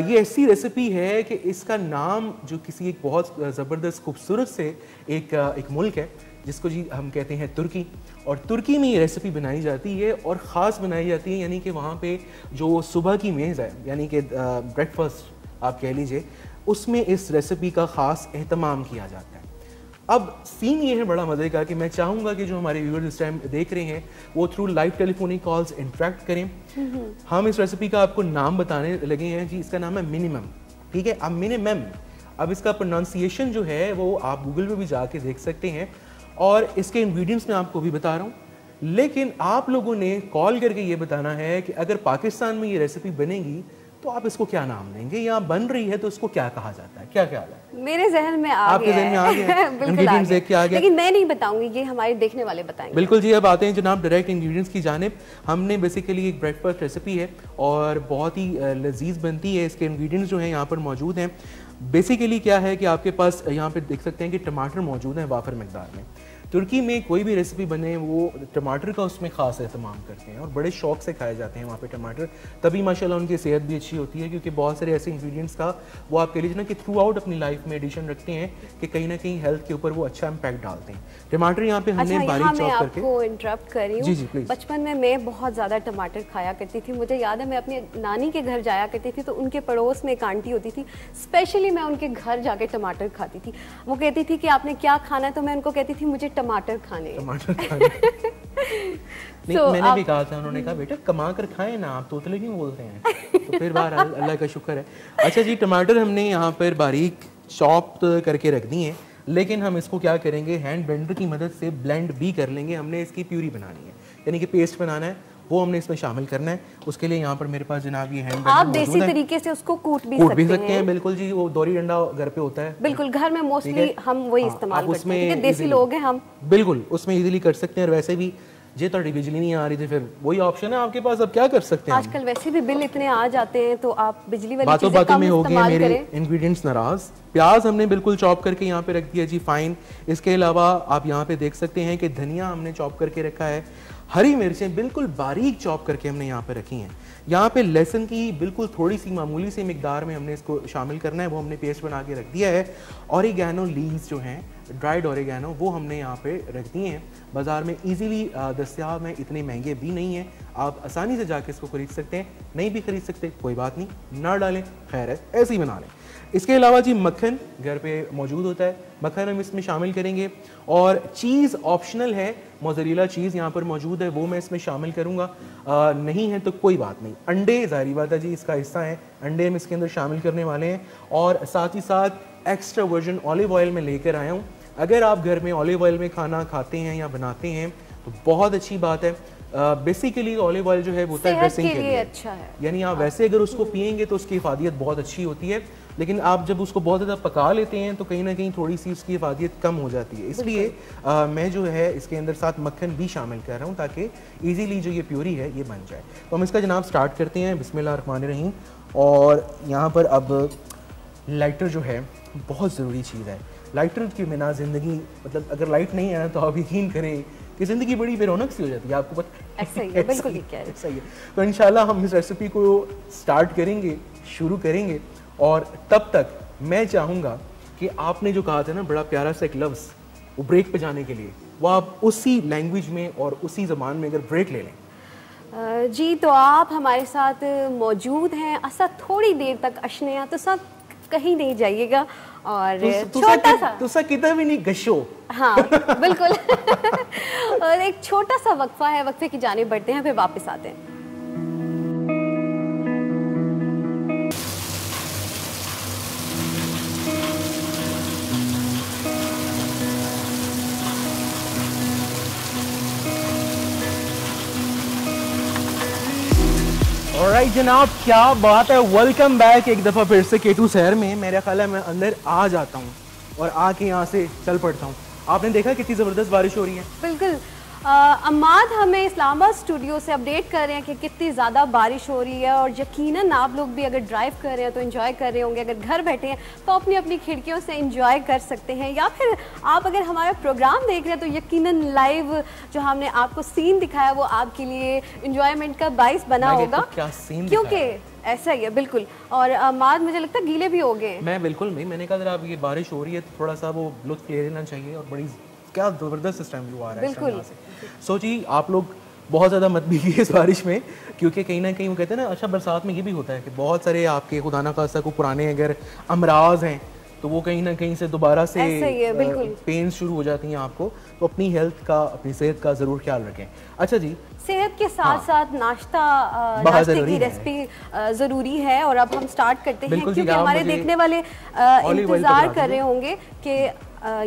ये ऐसी रेसिपी है कि इसका नाम जो किसी एक बहुत ज़बरदस्त खूबसूरत से एक मुल्क है जिसको जी हम कहते हैं तुर्की, और तुर्की में ये रेसिपी बनाई जाती है और ख़ास बनाई जाती है, यानी कि वहाँ पे जो सुबह की मेज़ है यानी कि ब्रेकफास्ट आप कह लीजिए, उसमें इस रेसिपी का ख़ास एहतमाम किया जाता है। अब सीन ये है बड़ा मज़े का कि मैं चाहूँगा कि जो हमारे व्यूअर्स इस टाइम देख रहे हैं वो through live telephonic calls interact करें। हम इस रेसिपी का आपको नाम बताने लगे हैं जी, इसका नाम है मिनिमम, ठीक है, अब मिनिमम। अब इसका प्रोनाउंसिएशन जो है वो आप गूगल पे भी जाके देख सकते हैं और इसके इंग्रेडिएंट्स मैं आपको भी बता रहा हूँ। लेकिन आप लोगों ने कॉल करके ये बताना है कि अगर पाकिस्तान में ये रेसिपी बनेगी तो आप इसको क्या नाम देंगे, या बन रही है तो इसको क्या कहा जाता है, क्या ख्याल है? मेरे जहन में आपके जहन में आ गया? इंग्रेडिएंट्स देख के आ गया, लेकिन मैं नहीं बताऊंगी, ये हमारे देखने वाले बताएंगे। बिल्कुल जी। अब आते हैं जनाब डायरेक्ट इंग्रेडिएंट्स की जानिब। हमने बेसिकली एक ब्रेकफास्ट रेसिपी है और बहुत ही लजीज बनती है। इसके इंग्रेडिएंट्स जो हैं यहाँ पर मौजूद हैं। बेसिकली क्या है कि आपके पास यहाँ पे देख सकते हैं कि टमाटर मौजूद हैं वाफर मिकदार में। तुर्की में कोई भी रेसिपी बने वो टमाटर का उसमें ख़ास एहतमाम करते हैं और बड़े शौक से खाए जाते हैं वहाँ पे टमाटर, तभी माशाल्लाह उनकी सेहत भी अच्छी होती है, क्योंकि बहुत सारे ऐसे इंग्रेडिएंट्स का वो आप कह लीजिए ना कि थ्रू आउट अपनी लाइफ में एडिशन रखते हैं कि कहीं ना कहीं हेल्थ के ऊपर वो अच्छा इम्पैक्ट डालते हैं। टमाटर यहाँ पे हमने बारीक चॉप करके। आपको इंटरप्ट कर रही हूँ। जी जी प्लीज। बचपन में मैं बहुत ज़्यादा टमाटर खाया करती थी। मुझे याद है मैं अपनी नानी के घर जाया करती थी तो उनके पड़ोस में एक आंटी होती थी, स्पेशली मैं उनके घर जाके टमाटर खाती थी। वो कहती थी कि आपने क्या खाना है, तो मैं उनको कहती थी मुझे टमाटर खाने। नहीं, मैंने भी कहा था, उन्होंने कहा बेटा कमा कर खाएं ना, आप तोतले क्यों बोलते हैं? तो फिर बार अल्लाह का शुक्र है। अच्छा जी, टमाटर हमने यहाँ पर बारीक चॉप करके रख दी है, लेकिन हम इसको क्या करेंगे, हैंड ब्लेंडर की मदद से ब्लेंड भी कर लेंगे। हमने इसकी प्यूरी बनानी है, यानी कि पेस्ट बनाना है, वो हमने इसमें शामिल करना है। उसके लिए यहाँ पर मेरे पास जनाब ये हैंड ब्लेंडर आप देसी तरीके से उसको कूट भी सकते हैं। बिल्कुल जी, वो दोरी डंडा घर पे होता है, बिल्कुल घर में मोस्टली हम वही इस्तेमाल करते हैं, देसी लोग हैं हम, बिल्कुल उसमें इजीली कर सकते हैं। और वैसे भी जे थोड़ी बिजली नहीं आ रही थी, फिर वही ऑप्शन है आपके पास, अब क्या कर सकते हैं। आजकल वैसे भी बिल इतने आ जाते हैं तो आप बिजली वाली बातों बातों में हो गए मेरे इंग्रेडिएंट्स नाराज। प्याज हमने बिल्कुल चॉप करके यहाँ पे रख दिया जी, फाइन। इसके अलावा आप यहाँ पे देख सकते हैं कि धनिया हमने चॉप करके रखा है, हरी मिर्चें बिल्कुल बारीक चॉप करके हमने यहाँ पे रखी हैं। यहाँ पे लहसुन की बिल्कुल थोड़ी सी मामूली सी मिकदार में हमने इसको शामिल करना है, वो हमने पेस्ट बना के रख दिया है। ऑरिगैनो लीव्स जो हैं, ड्राइड ऑरिगैनो, वो हमने यहाँ पे रख दिए हैं। बाज़ार में इजीली दस्तयाब हैं, इतने महंगे भी नहीं हैं, आप आसानी से जाके इसको खरीद सकते हैं। नहीं भी खरीद सकते कोई बात नहीं, ना डालें, खैर है, ऐसे ही बना लें। इसके अलावा जी मक्खन घर पे मौजूद होता है, मक्खन हम इसमें शामिल करेंगे। और चीज़ ऑप्शनल है, मोज़रेला चीज़ यहाँ पर मौजूद है, वो मैं इसमें शामिल करूँगा, नहीं है तो कोई बात नहीं। अंडे ज़ाहिर बात है जी इसका हिस्सा है, अंडे हम इसके अंदर शामिल करने वाले हैं। और साथ ही साथ एक्स्ट्रा वर्जिन ऑलिव ऑयल में लेकर आया हूँ। अगर आप घर में ऑलिव ऑयल में खाना खाते हैं या बनाते हैं तो बहुत अच्छी बात है। बेसिकली ऑलिव ऑयल जो है वो ड्रेसिंग के लिए अच्छा है, यानी आप वैसे अगर उसको पिएंगे तो उसकी इफादियत बहुत अच्छी होती है, लेकिन आप जब उसको बहुत ज़्यादा पका लेते हैं तो कहीं ना कहीं थोड़ी सी उसकी इफादियत कम हो जाती है। इसलिए मैं जो है इसके अंदर साथ मक्खन भी शामिल कर रहा हूँ ताकि इजीली जो ये प्यूरी है ये बन जाए। तो हम इसका जनाब स्टार्ट करते हैं, बिस्मिल्लाहिर्रहमानिर्रहीम। और यहाँ पर अब लाइटर जो है बहुत ज़रूरी चीज़ है। लाइटर के बिना ज़िंदगी, मतलब अगर लाइट नहीं है तो आप यकीन करें कि ज़िंदगी बड़ी बेरौनक सी हो जाती है, आपको पता ऐसा ही है, बिल्कुल ऐसा ही है। तो इंशाल्लाह हम इस रेसिपी को स्टार्ट करेंगे, शुरू करेंगे। और तब तक मैं चाहूँगा कि आपने जो कहा था ना बड़ा प्यारा सा एक लफ्ज़, वो ब्रेक पे जाने के लिए, वो आप उसी लैंग्वेज में और उसी ज़बान में अगर ब्रेक ले लें। जी, तो आप हमारे साथ मौजूद हैं, असा थोड़ी देर तक अशनिया, तो सब कहीं नहीं जाइएगा। और छोटा सा तुसा कितना भी नहीं गशो, हाँ बिल्कुल। और एक छोटा सा वक्फा है, वक्फे की जानिब बढ़ते हैं, फिर वापस आते हैं। ऑलराइट जनाब, क्या बात है, वेलकम बैक एक दफ़ा फिर से K2 शहर में। मेरा ख्याल है मैं अंदर आ जाता हूँ और आके यहाँ से चल पड़ता हूँ। आपने देखा कितनी ज़बरदस्त बारिश हो रही है। बिल्कुल। अम्माद हमें इस्लामाबाद स्टूडियो से अपडेट कर रहे हैं कि कितनी ज़्यादा बारिश हो रही है, और यकीनन आप लोग भी अगर ड्राइव कर रहे हैं तो एंजॉय कर रहे होंगे, अगर घर बैठे हैं तो अपनी अपनी खिड़कियों से एंजॉय कर सकते हैं, या फिर आप अगर हमारा प्रोग्राम देख रहे हैं तो यकीनन लाइव जो हमने आपको सीन दिखाया वो आपके लिए एंजॉयमेंट का बाइस बना होगा, क्योंकि ऐसा ही है। बिल्कुल। और अम्माद मुझे लगता है गीले भी हो गए। मैं बिल्कुल नहीं, मैंने कहा जरा अब ये बारिश हो रही है तो थोड़ा सा वो लुत्फ ले लेना चाहिए, और बड़ी क्या ज़बरदस्त इस टाइम व्यू आ रहा है। बिल्कुल। सोची आप लोग बहुत ज़्यादा मत भीगिए इस बारिश में, क्योंकि कहीं ना कहीं वो कहते हैं ना, अच्छा बरसात में ये भी होता है कि बहुत सारे आपके खुदा ना खासा को पुराने अगर अमराज हैं तो वो कहीं ना कहीं से दोबारा से पेन शुरू हो जाती हैं आपको। तो अपनी हेल्थ का, अपनी सेहत का ज़रूर ख्याल रखें। अच्छा जी, सेहत के साथ साथ नाश्ते की रेसिपी ज़रूरी है, और अब हम स्टार्ट करते हैं, क्योंकि हमारे देखने वाले इंतज़ार कर रहे होंगे कि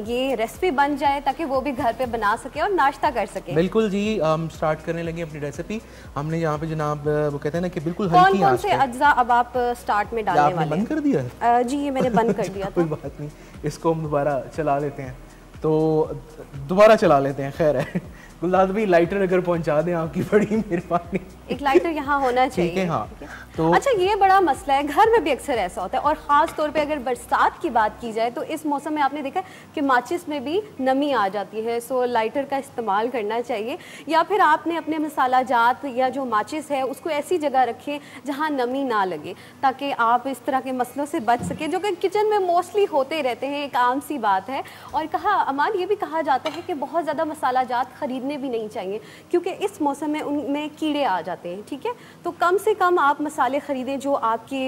ये रेसिपी बन जाए ताकि वो भी घर पे बना सके और नाश्ता कर सके। बिल्कुल जी, हम स्टार्ट करने लगे अपनी रेसिपी। हमने यहाँ पे जनाब वो कहते हैं ना कि बिल्कुल हल्की आंच पे। कौन-कौन से अज्जा अब आप स्टार्ट में डालने वाले हैं? बंद कर दिया है? जी ये मैंने बंद कर दिया था। कोई बात नहीं, इसको हम दोबारा चला लेते हैं। तो दोबारा चला लेते हैं, खैर है। गुलदाद भाई लाइटर अगर पहुंचा दें आपकी बड़ी मेहरबानी। एक लाइटर यहाँ होना चाहिए। ठीक है, हाँ। तो अच्छा ये बड़ा मसला है, घर में भी अक्सर ऐसा होता है और ख़ास तौर पे अगर बरसात की बात की जाए तो इस मौसम में आपने देखा कि माचिस में भी नमी आ जाती है, सो लाइटर का इस्तेमाल करना चाहिए। या फिर आपने अपने मसाला जात या जो माचिस है उसको ऐसी जगह रखें जहाँ नमी ना लगे, ताकि आप इस तरह के मसलों से बच सकें जो कि किचन में मोस्टली होते रहते हैं, एक आम सी बात है। और अमान ये भी कहा जाता है कि बहुत ज़्यादा मसाला जात खरीदने भी नहीं चाहिए क्योंकि इस मौसम में उनमें कीड़े आ जाते हैं, ठीक है। तो कम से कम आप मसाले खरीदें जो आपके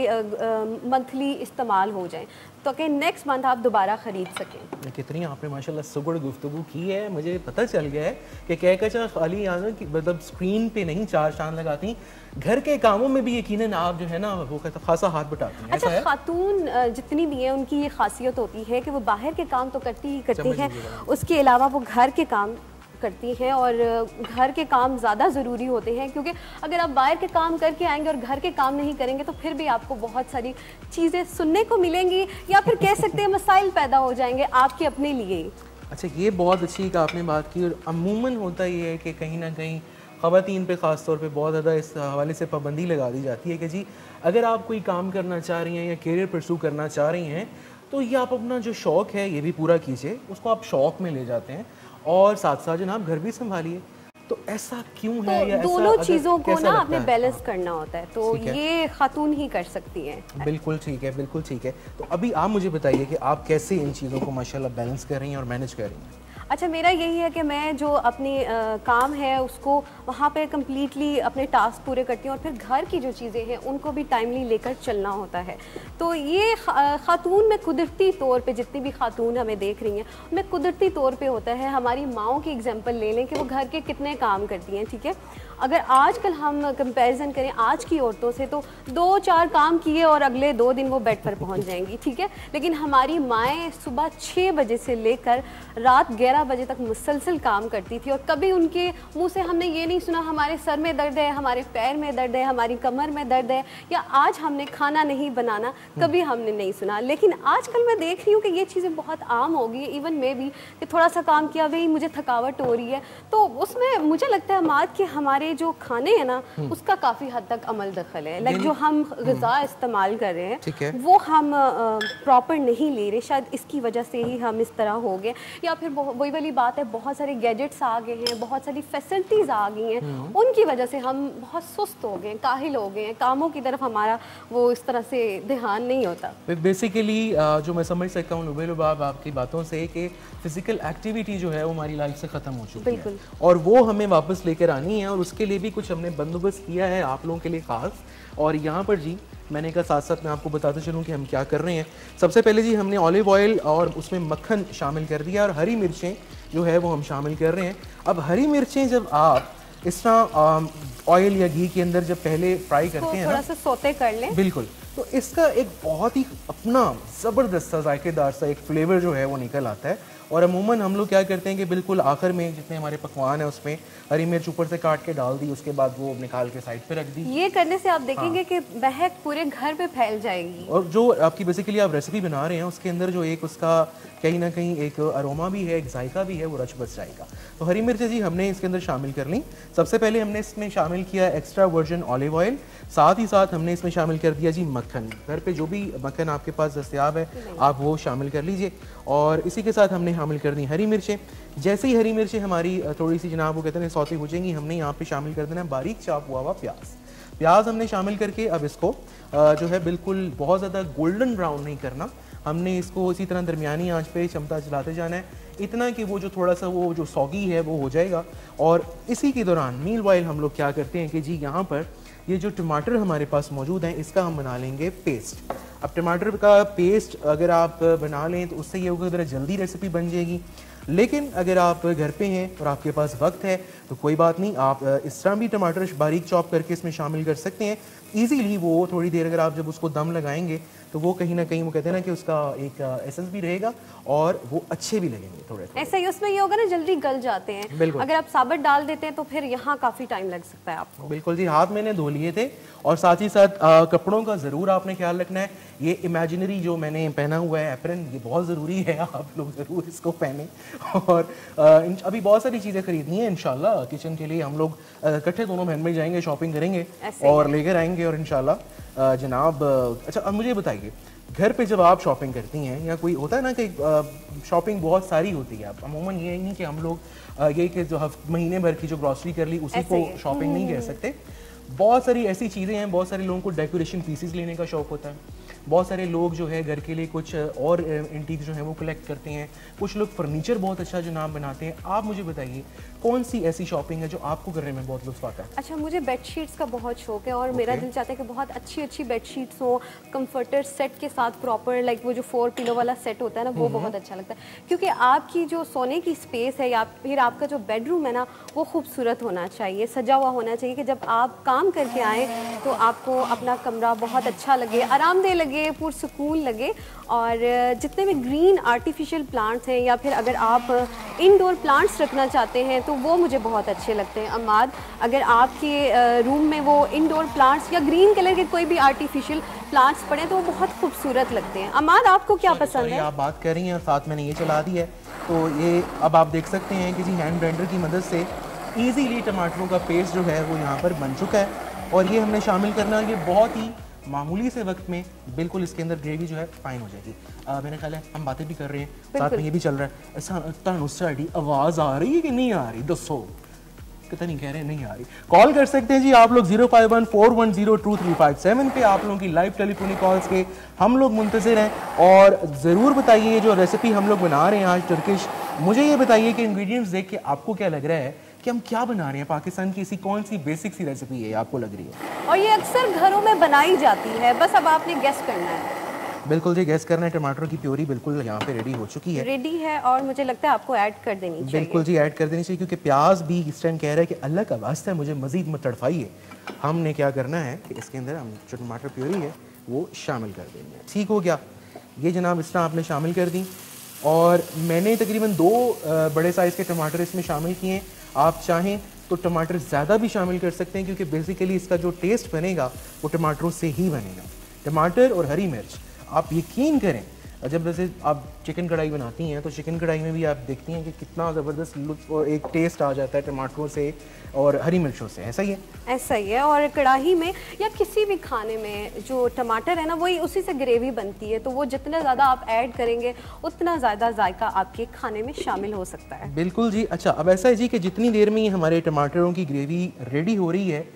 मंथली इस्तेमाल हो जाएं ताकि नेक्स्ट मंथ आप दोबारा खरीद सकें। कितनी आपने माशाल्लाह सुगड़ गुफ्तगू की है, मुझे पता चल गया है कि क्या कचा खाली यहाँ की मतलब स्क्रीन पे नहीं चार चांद लगाती, घर के कामों में भी यकीनन आप जो है ना वो खासा हाथ बटाती हैं। अच्छा, खातून जितनी भी हैं उनकी ये खासियत होती है कि वो बाहर के काम तो करती ही करती हैं, उसके अलावा वो घर के काम करती हैं और घर के काम ज़्यादा ज़रूरी होते हैं क्योंकि अगर आप बाहर के काम करके आएंगे और घर के काम नहीं करेंगे तो फिर भी आपको बहुत सारी चीज़ें सुनने को मिलेंगी या फिर कह सकते हैं मसाइल पैदा हो जाएंगे आपके अपने लिए। अच्छा, ये बहुत अच्छी आपने बात की। और अमूमन होता ये है कि कहीं ना कहीं ख़वातीन पे ख़ास तौर पे बहुत ज़्यादा इस हवाले से पाबंदी लगा दी जाती है कि जी अगर आप कोई काम करना चाह रही हैं या करियर परस्यू करना चाह रही हैं तो ये आप अपना जो शौक़ है ये भी पूरा कीजिए, उसको आप शौक़ में ले जाते हैं और साथ साथ जनाब घर भी संभालिए। तो ऐसा क्यों है? तो या दोनों चीज़ों को ना आपने बैलेंस हाँ, करना होता है, तो ये खातून ही कर सकती हैं। बिल्कुल ठीक है, बिल्कुल ठीक है। तो अभी आप मुझे बताइए कि आप कैसे इन चीज़ों को माशाल्लाह बैलेंस कर रही हैं और मैनेज कर रही हैं? अच्छा, मेरा यही है कि मैं जो अपनी काम है उसको वहाँ पे कम्प्लीटली अपने टास्क पूरे करती हूँ और फिर घर की जो चीज़ें हैं उनको भी टाइमली लेकर चलना होता है। तो ये खातून में कुदरती तौर पे जितनी भी खातून हमें देख रही हैं उनमें कुदरती तौर पे होता है। हमारी माओं की एग्जांपल ले लें कि वो घर के कितने काम करती हैं, ठीक है। अगर आजकल हम कंपैरिजन करें आज की औरतों से तो 2-4 काम किए और अगले 2 दिन वो बेड पर पहुंच जाएंगी, ठीक है। लेकिन हमारी माएँ सुबह 6 बजे से लेकर रात 11 बजे तक मुसलसल काम करती थी और कभी उनके मुंह से हमने ये नहीं सुना हमारे सर में दर्द है, हमारे पैर में दर्द है, हमारी कमर में दर्द है या आज हमने खाना नहीं बनाना, कभी हमने नहीं सुना। लेकिन आजकल मैं देख रही हूँ कि ये चीज़ें बहुत आम हो गई है। इवन मैं भी कि थोड़ा सा काम किया भाई मुझे थकावट हो रही है, तो उसमें मुझे लगता है माद कि हमारे जो खाने हैं ना उसका काफ़ी हद तक अमल दखल है। लाइक जो हम ग़िज़ा इस्तेमाल कर रहे हैं वो हम प्रॉपर नहीं ले रहे, शायद इसकी वजह से ही हम इस तरह हो गए। या फिर वही वाली बात है, बहुत सारे गैजेट्स आ गए हैं, बहुत सारी फैसिलिटीज़ आ गई हैं, उनकी वजह से हम बहुत सुस्त हो गए, काहिल हो गए हैं, कामों की तरफ हमारा वो इस तरह से ध्यान नहीं होता। बेसिकली जो मैं समझ सकता हूँ लुबैलुबाब आपकी बातों से कि फिजिकल एक्टिविटी जो है वो हमारी लाइफ से ख़त्म हो चुकी है और वो हमें वापस लेकर आनी है और उसके लिए भी कुछ हमने बंदोबस्त किया है आप लोगों के लिए ख़ास। और यहाँ पर जी मैंने कहा साथ साथ मैं आपको बताते चलूँ कि हम क्या कर रहे हैं। सबसे पहले जी हमने ऑलिव ऑयल और उसमें मक्खन शामिल कर दिया और हरी मिर्चें जो है वो हम शामिल कर रहे हैं। अब हरी मिर्चें जब आप इस तरह ऑयल या घी के अंदर जब पहले फ्राई करते हैं थोड़ा सा सोते कर लें, बिल्कुल, तो इसका एक बहुत ही अपना ज़बरदस्त सा जायकेदार सा एक फ्लेवर जो है वो निकल आता है। और अमूमन हम लोग क्या करते हैं कि बिल्कुल आखिर में जितने हमारे पकवान है उसमें हरी मिर्च ऊपर से काट के डाल दी, उसके बाद वो निकाल के साइड पे रख दी। ये करने से आप देखेंगे कि महक पूरे घर पे फैल जाएगी। और जो आपकी बेसिकली आप रेसिपी बना रहे हैं उसके अंदर जो एक उसका कहीं ना कहीं एक अरोमा भी है, एक जायका भी है, वो रच बस जाएगा। तो हरी मिर्चें जी हमने इसके अंदर शामिल कर ली। सबसे पहले हमने इसमें शामिल किया एक्स्ट्रा वर्जिन ऑलिव ऑयल, साथ ही साथ हमने इसमें शामिल कर दिया जी मक्खन। घर पे जो भी मक्खन आपके पास दस्तयाब है आप वो शामिल कर लीजिए। और इसी के साथ हमने शामिल कर दी हरी मिर्चें। जैसे ही हरी मिर्चें हमारी थोड़ी सी जनाब वो कहते हैं सौते हो जाएंगी, हमने यहाँ पे शामिल कर देना बारीक चाप हुआ हुआ प्याज हमने शामिल करके अब इसको जो है बिल्कुल बहुत ज़्यादा गोल्डन ब्राउन नहीं करना, हमने इसको इसी तरह दरमियानी आंच पे चमचा चलाते जाना है, इतना कि वो जो थोड़ा सा वो जो सौगी है वो हो जाएगा। और इसी के दौरान मील वाइल हम लोग क्या करते हैं कि जी यहाँ पर ये जो टमाटर हमारे पास मौजूद हैं इसका हम बना लेंगे पेस्ट। अब टमाटर का पेस्ट अगर आप बना लें तो उससे ये होगा ज़रा जल्दी रेसिपी बन जाएगी। लेकिन अगर आप घर पे हैं और आपके पास वक्त है तो कोई बात नहीं, आप इस तरह भी टमाटर बारीक चॉप करके इसमें शामिल कर सकते हैं ईजीली। वो थोड़ी देर अगर आप जब उसको दम लगाएंगे तो वो कहीं ना कहीं वो कहते हैं ना कि उसका एक एसेंस भी रहेगा और वो अच्छे भी लगेंगे थोड़े। ऐसा ही उसमें ये होगा ना, जल्दी गल जाते हैं। बिल्कुल। अगर आप साबुत डाल देते हैं तो फिर यहाँ काफी टाइम लग सकता है आपको। बिल्कुल जी, हाथ मैंने धो लिए थे। और साथ ही साथ कपड़ों का ज़रूर आपने ख्याल रखना है। ये इमेजिनरी जो मैंने पहना हुआ है एप्रन, ये बहुत ज़रूरी है, आप लोग ज़रूर इसको पहने। और अभी बहुत सारी चीज़ें खरीदनी है इंशाल्लाह किचन के लिए। हम लोग इकट्ठे दोनों बहन में जाएंगे, शॉपिंग करेंगे और लेकर आएंगे और इंशाल्लाह जनाब। अच्छा, अब मुझे बताइए, घर पे जब आप शॉपिंग करती हैं या कोई होता है ना कि शॉपिंग बहुत सारी होती है, आप अमूमन ये नहीं कि हम लोग ये कि जो महीने भर की जो ग्रॉसरी कर ली उसी को शॉपिंग नहीं कह सकते। बहुत सारी ऐसी चीज़ें हैं, बहुत सारे लोगों को डेकोरेशन पीसेस लेने का शौक होता है, बहुत सारे लोग जो है घर के लिए कुछ और एंटीक जो है वो कलेक्ट करते हैं, कुछ लोग फर्नीचर बहुत अच्छा जो नाम बनाते हैं। आप मुझे बताइए कौन सी ऐसी शॉपिंग है जो आपको करने में बहुत लुत्फ आता है? अच्छा, मुझे बेडशीट्स का बहुत शौक है और मेरा दिल चाहता है कि बहुत अच्छी अच्छी बेडशीट्स हो, कंफर्टर सेट के साथ प्रॉपर, लाइक वो जो 4 पिलो वाला सेट होता है ना, वो बहुत अच्छा लगता है। क्योंकि आपकी जो सोने की स्पेस है या फिर आपका जो बेडरूम है ना, वो खूबसूरत होना चाहिए, सजा हुआ होना चाहिए कि जब आप काम करके आए तो आपको अपना कमरा बहुत अच्छा लगे, आरामदेह लगे, पुरसुकून लगे। और जितने भी ग्रीन आर्टिफिशियल प्लांट्स हैं या फिर अगर आप इनडोर प्लांट्स रखना चाहते हैं तो वो मुझे बहुत अच्छे लगते हैं। अमाद, अगर आपके रूम में वो इनडोर प्लांट्स या ग्रीन कलर के कोई भी आर्टिफिशियल प्लांट्स पड़े तो वो बहुत खूबसूरत लगते हैं। अमाद, आपको क्या पसंद है? आप बात कर रही हैं और साथ मैंने ये चला दी है, तो ये अब आप देख सकते हैं कि जी हैंड ब्लेंडर की मदद से ईजीली टमाटरों का पेस्ट जो है वो यहाँ पर बन चुका है। और ये हमने शामिल करना, ये बहुत ही मामूली से वक्त में बिल्कुल इसके अंदर ग्रेवी जो है फाइन हो जाएगी। मेरे ख्याल है हम बातें भी कर रहे हैं, साथ में ये भी चल रहा है। ऐसा साड़ी आवाज़ आ रही है कि नहीं आ रही? दसो, कितना नहीं कह रहे नहीं आ रही। कॉल कर सकते हैं जी आप लोग 0514102357 पे। आप लोगों की लाइव टेलीफोनिक कॉल्स के हम लोग मुंतज़िर हैं। और ज़रूर बताइए ये जो रेसिपी हम लोग बना रहे हैं आज टर्किश, मुझे ये बताइए कि इंग्रेडिएंट्स देख के आपको क्या लग रहा है कि हम क्या बना रहे हैं? पाकिस्तान की ऐसी कौन सी बेसिक सी रेसिपी है आपको लग रही है? और ये अक्सर घरों में बनाई जाती है, बस अब आपने गेस करना है। बिल्कुल जी, गैस करना है। टमाटर की प्योरी बिल्कुल यहाँ पे रेडी हो चुकी है, रेडी है। और मुझे लगता है आपको ऐड कर देनी चाहिए। बिल्कुल जी, ऐड कर देनी चाहिए क्योंकि प्याज भी इस टाइम कह रहा है कि अल्लाह का वास्ता है मुझे मजीद मत तड़फाइए। हमने क्या करना है कि इसके अंदर हम जो टमाटर प्योरी है वो शामिल कर देंगे। ठीक हो गया, ये जनाब इस तरह आपने शामिल कर दी। और मैंने तकरीबन 2 बड़े साइज़ के टमाटर इसमें शामिल किए हैं। आप चाहें तो टमाटर ज़्यादा भी शामिल कर सकते हैं क्योंकि बेसिकली इसका जो टेस्ट बनेगा वो टमाटरों से ही बनेगा। टमाटर और हरी मिर्च, आप यकीन करें जब जैसे आप चिकन कढ़ाई बनाती हैं तो चिकन कढ़ाई में भी आप देखती हैं कि कितना ज़बरदस्त लुत्फ़ और एक टेस्ट आ जाता है टमाटरों से और हरी मिर्चों से। ऐसा ही है, ऐसा ही है। और कढ़ाई में या किसी भी खाने में जो टमाटर है ना, वही उसी से ग्रेवी बनती है, तो वो जितना ज़्यादा आप ऐड करेंगे उतना ज़्यादा जायका आपके खाने में शामिल हो सकता है। बिल्कुल जी। अच्छा, अब ऐसा है जी कि जितनी देर में हमारे टमाटरों की ग्रेवी रेडी हो रही है,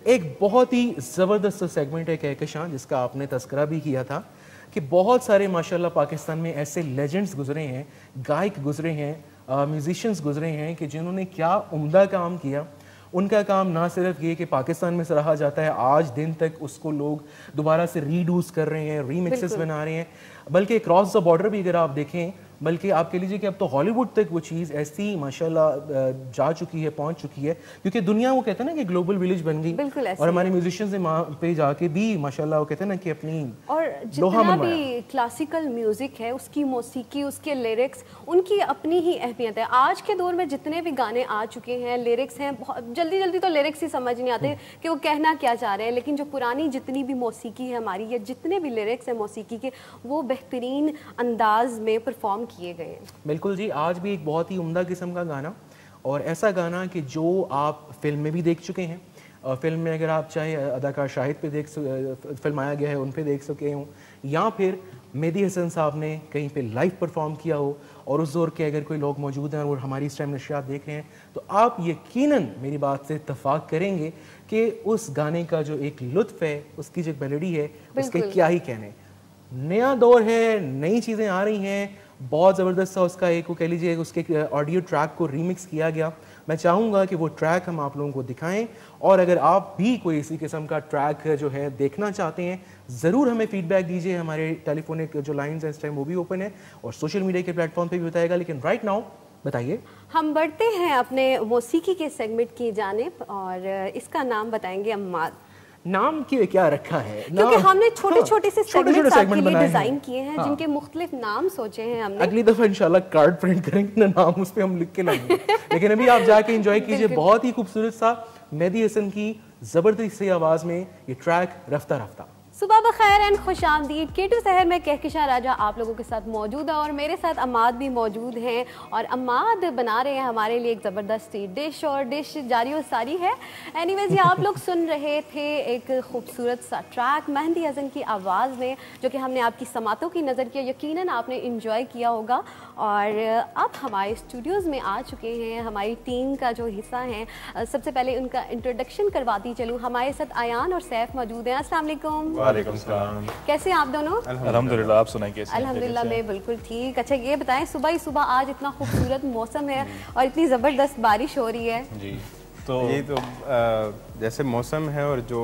एक बहुत ही ज़बरदस्त सेगमेंट है कहकशां जिसका आपने तस्करा भी किया था कि बहुत सारे माशाल्लाह पाकिस्तान में ऐसे लेजेंड्स गुजरे हैं, गायक गुजरे हैं, म्यूजिशियंस गुजरे हैं कि जिन्होंने क्या उम्दा काम किया। उनका काम ना सिर्फ ये कि पाकिस्तान में सराहा जाता है, आज दिन तक उसको लोग दोबारा से रीडूस कर रहे हैं, रीमिक्सेस बना रहे हैं, बल्कि क्रॉस द बॉर्डर भी अगर आप देखें, बल्कि आप कह लीजिए कि अब तो हॉलीवुड तक वो चीज़ ऐसी माशाल्लाह जा चुकी है, पहुंच चुकी है, क्योंकि दुनिया वो कहते हैं ना कि ग्लोबल विलेज बन गई। और हमारे म्यूजिशियंस ने पे जाके भी माशाल्लाह वो कहते हैं ना कि अपनी और जितना भी क्लासिकल म्यूजिक है, उसकी मौसीकी, उसके लिरिक्स, उनकी अपनी ही अहमियत है। आज के दौर में जितने भी गाने आ चुके हैं, लिरिक्स हैं, जल्दी जल्दी तो लिरिक्स ही समझ नहीं आते कि वो कहना क्या चाह रहे हैं, लेकिन जो पुरानी जितनी भी मौसीकी है हमारी, या जितने भी लिरिक्स हैं मौसीकी के, वो बेहतरीन अंदाज में परफॉर्म किए गए हैं। बिल्कुल जी, आज भी एक बहुत ही उम्दा किस्म का गाना, और ऐसा गाना कि जो आप फिल्म में भी देख चुके हैं। फिल्म में अगर आप चाहे अदाकार शाहिद पे फिल्माया गया है, उन पे देख सके हों, या फिर मेहदी हसन साहब ने कहीं पे लाइव परफॉर्म किया हो, और उस दौर के अगर कोई लोग मौजूद हैं और हमारी इस टाइम नशियात देख रहे हैं, तो आप यकीनन मेरी बात से इत्तफाक करेंगे कि उस गाने का जो एक लुत्फ़ है, उसकी जो मेलोडी है, उसके क्या ही कहने। नया दौर है, नई चीज़ें आ रही हैं, बहुत ज़बरदस्त सा उसका एक, वो कह लीजिए उसके ऑडियो ट्रैक को रीमिक्स किया गया। मैं चाहूँगा कि वो ट्रैक हम आप लोगों को दिखाएं, और अगर आप भी कोई इसी किस्म का ट्रैक जो है देखना चाहते हैं, ज़रूर हमें फीडबैक दीजिए। हमारे टेलीफोनिक जो लाइन्स हैं इस टाइम वो भी ओपन है, और सोशल मीडिया के प्लेटफॉर्म पे भी बताएगा। लेकिन राइट नाउ बताइए। हम बढ़ते हैं अपने मौसीकी के सेगमेंट की जानिब और इसका नाम बताएंगे अम्माद। नाम क्यों क्या रखा है? क्योंकि हमने छोटे छोटे से सेगमेंट्स आपके लिए डिजाइन हैं। किए हैं जिनके मुख्तलिफ नाम सोचे हैं हमने। अगली दफा इंशाल्लाह कार्ड प्रिंट करेंगे ना, नाम उस पे हम लिख के लाएंगे। लेकिन अभी आप जाके एंजॉय कीजिए बहुत ही खूबसूरत सा मेहदी हसन की जबरदस्त सी आवाज में ये ट्रैक रफ्ता रफ्ता। सुबह बखैर एंड खुश आमदीद। K2 शहर में कहकशां राजा आप लोगों के साथ मौजूद है और मेरे साथ अम्माद भी मौजूद हैं और अम्माद बना रहे हैं हमारे लिए एक ज़बरदस्त डिश और डिश जारी और सारी है। एनीवेज, ये आप लोग सुन रहे थे एक खूबसूरत सा ट्रैक मेहदी हसन की आवाज़ में जो कि हमने आपकी समातों की नज़र किया। यकीनन आपने इंजॉय किया होगा और अब हमारे स्टूडियोज़ में आ चुके हैं हमारी टीम का जो हिस्सा है। सबसे पहले उनका इंट्रोडक्शन करवाती चलूँ। हमारे साथ आयान और सैफ मौजूद हैं। अस्सलाम वालेकुम। वालेकुम सलाम। कैसे हैं आप दोनों? अल्हम्दुलिल्लाह, आप सुनाइए कैसे? अल्हम्दुलिल्लाह मैं बिल्कुल ठीक। अच्छा ये बताएं, सुबह ही सुबह आज इतना खूबसूरत मौसम है और इतनी ज़बरदस्त बारिश हो रही है जी। तो ये तो जैसे मौसम है और जो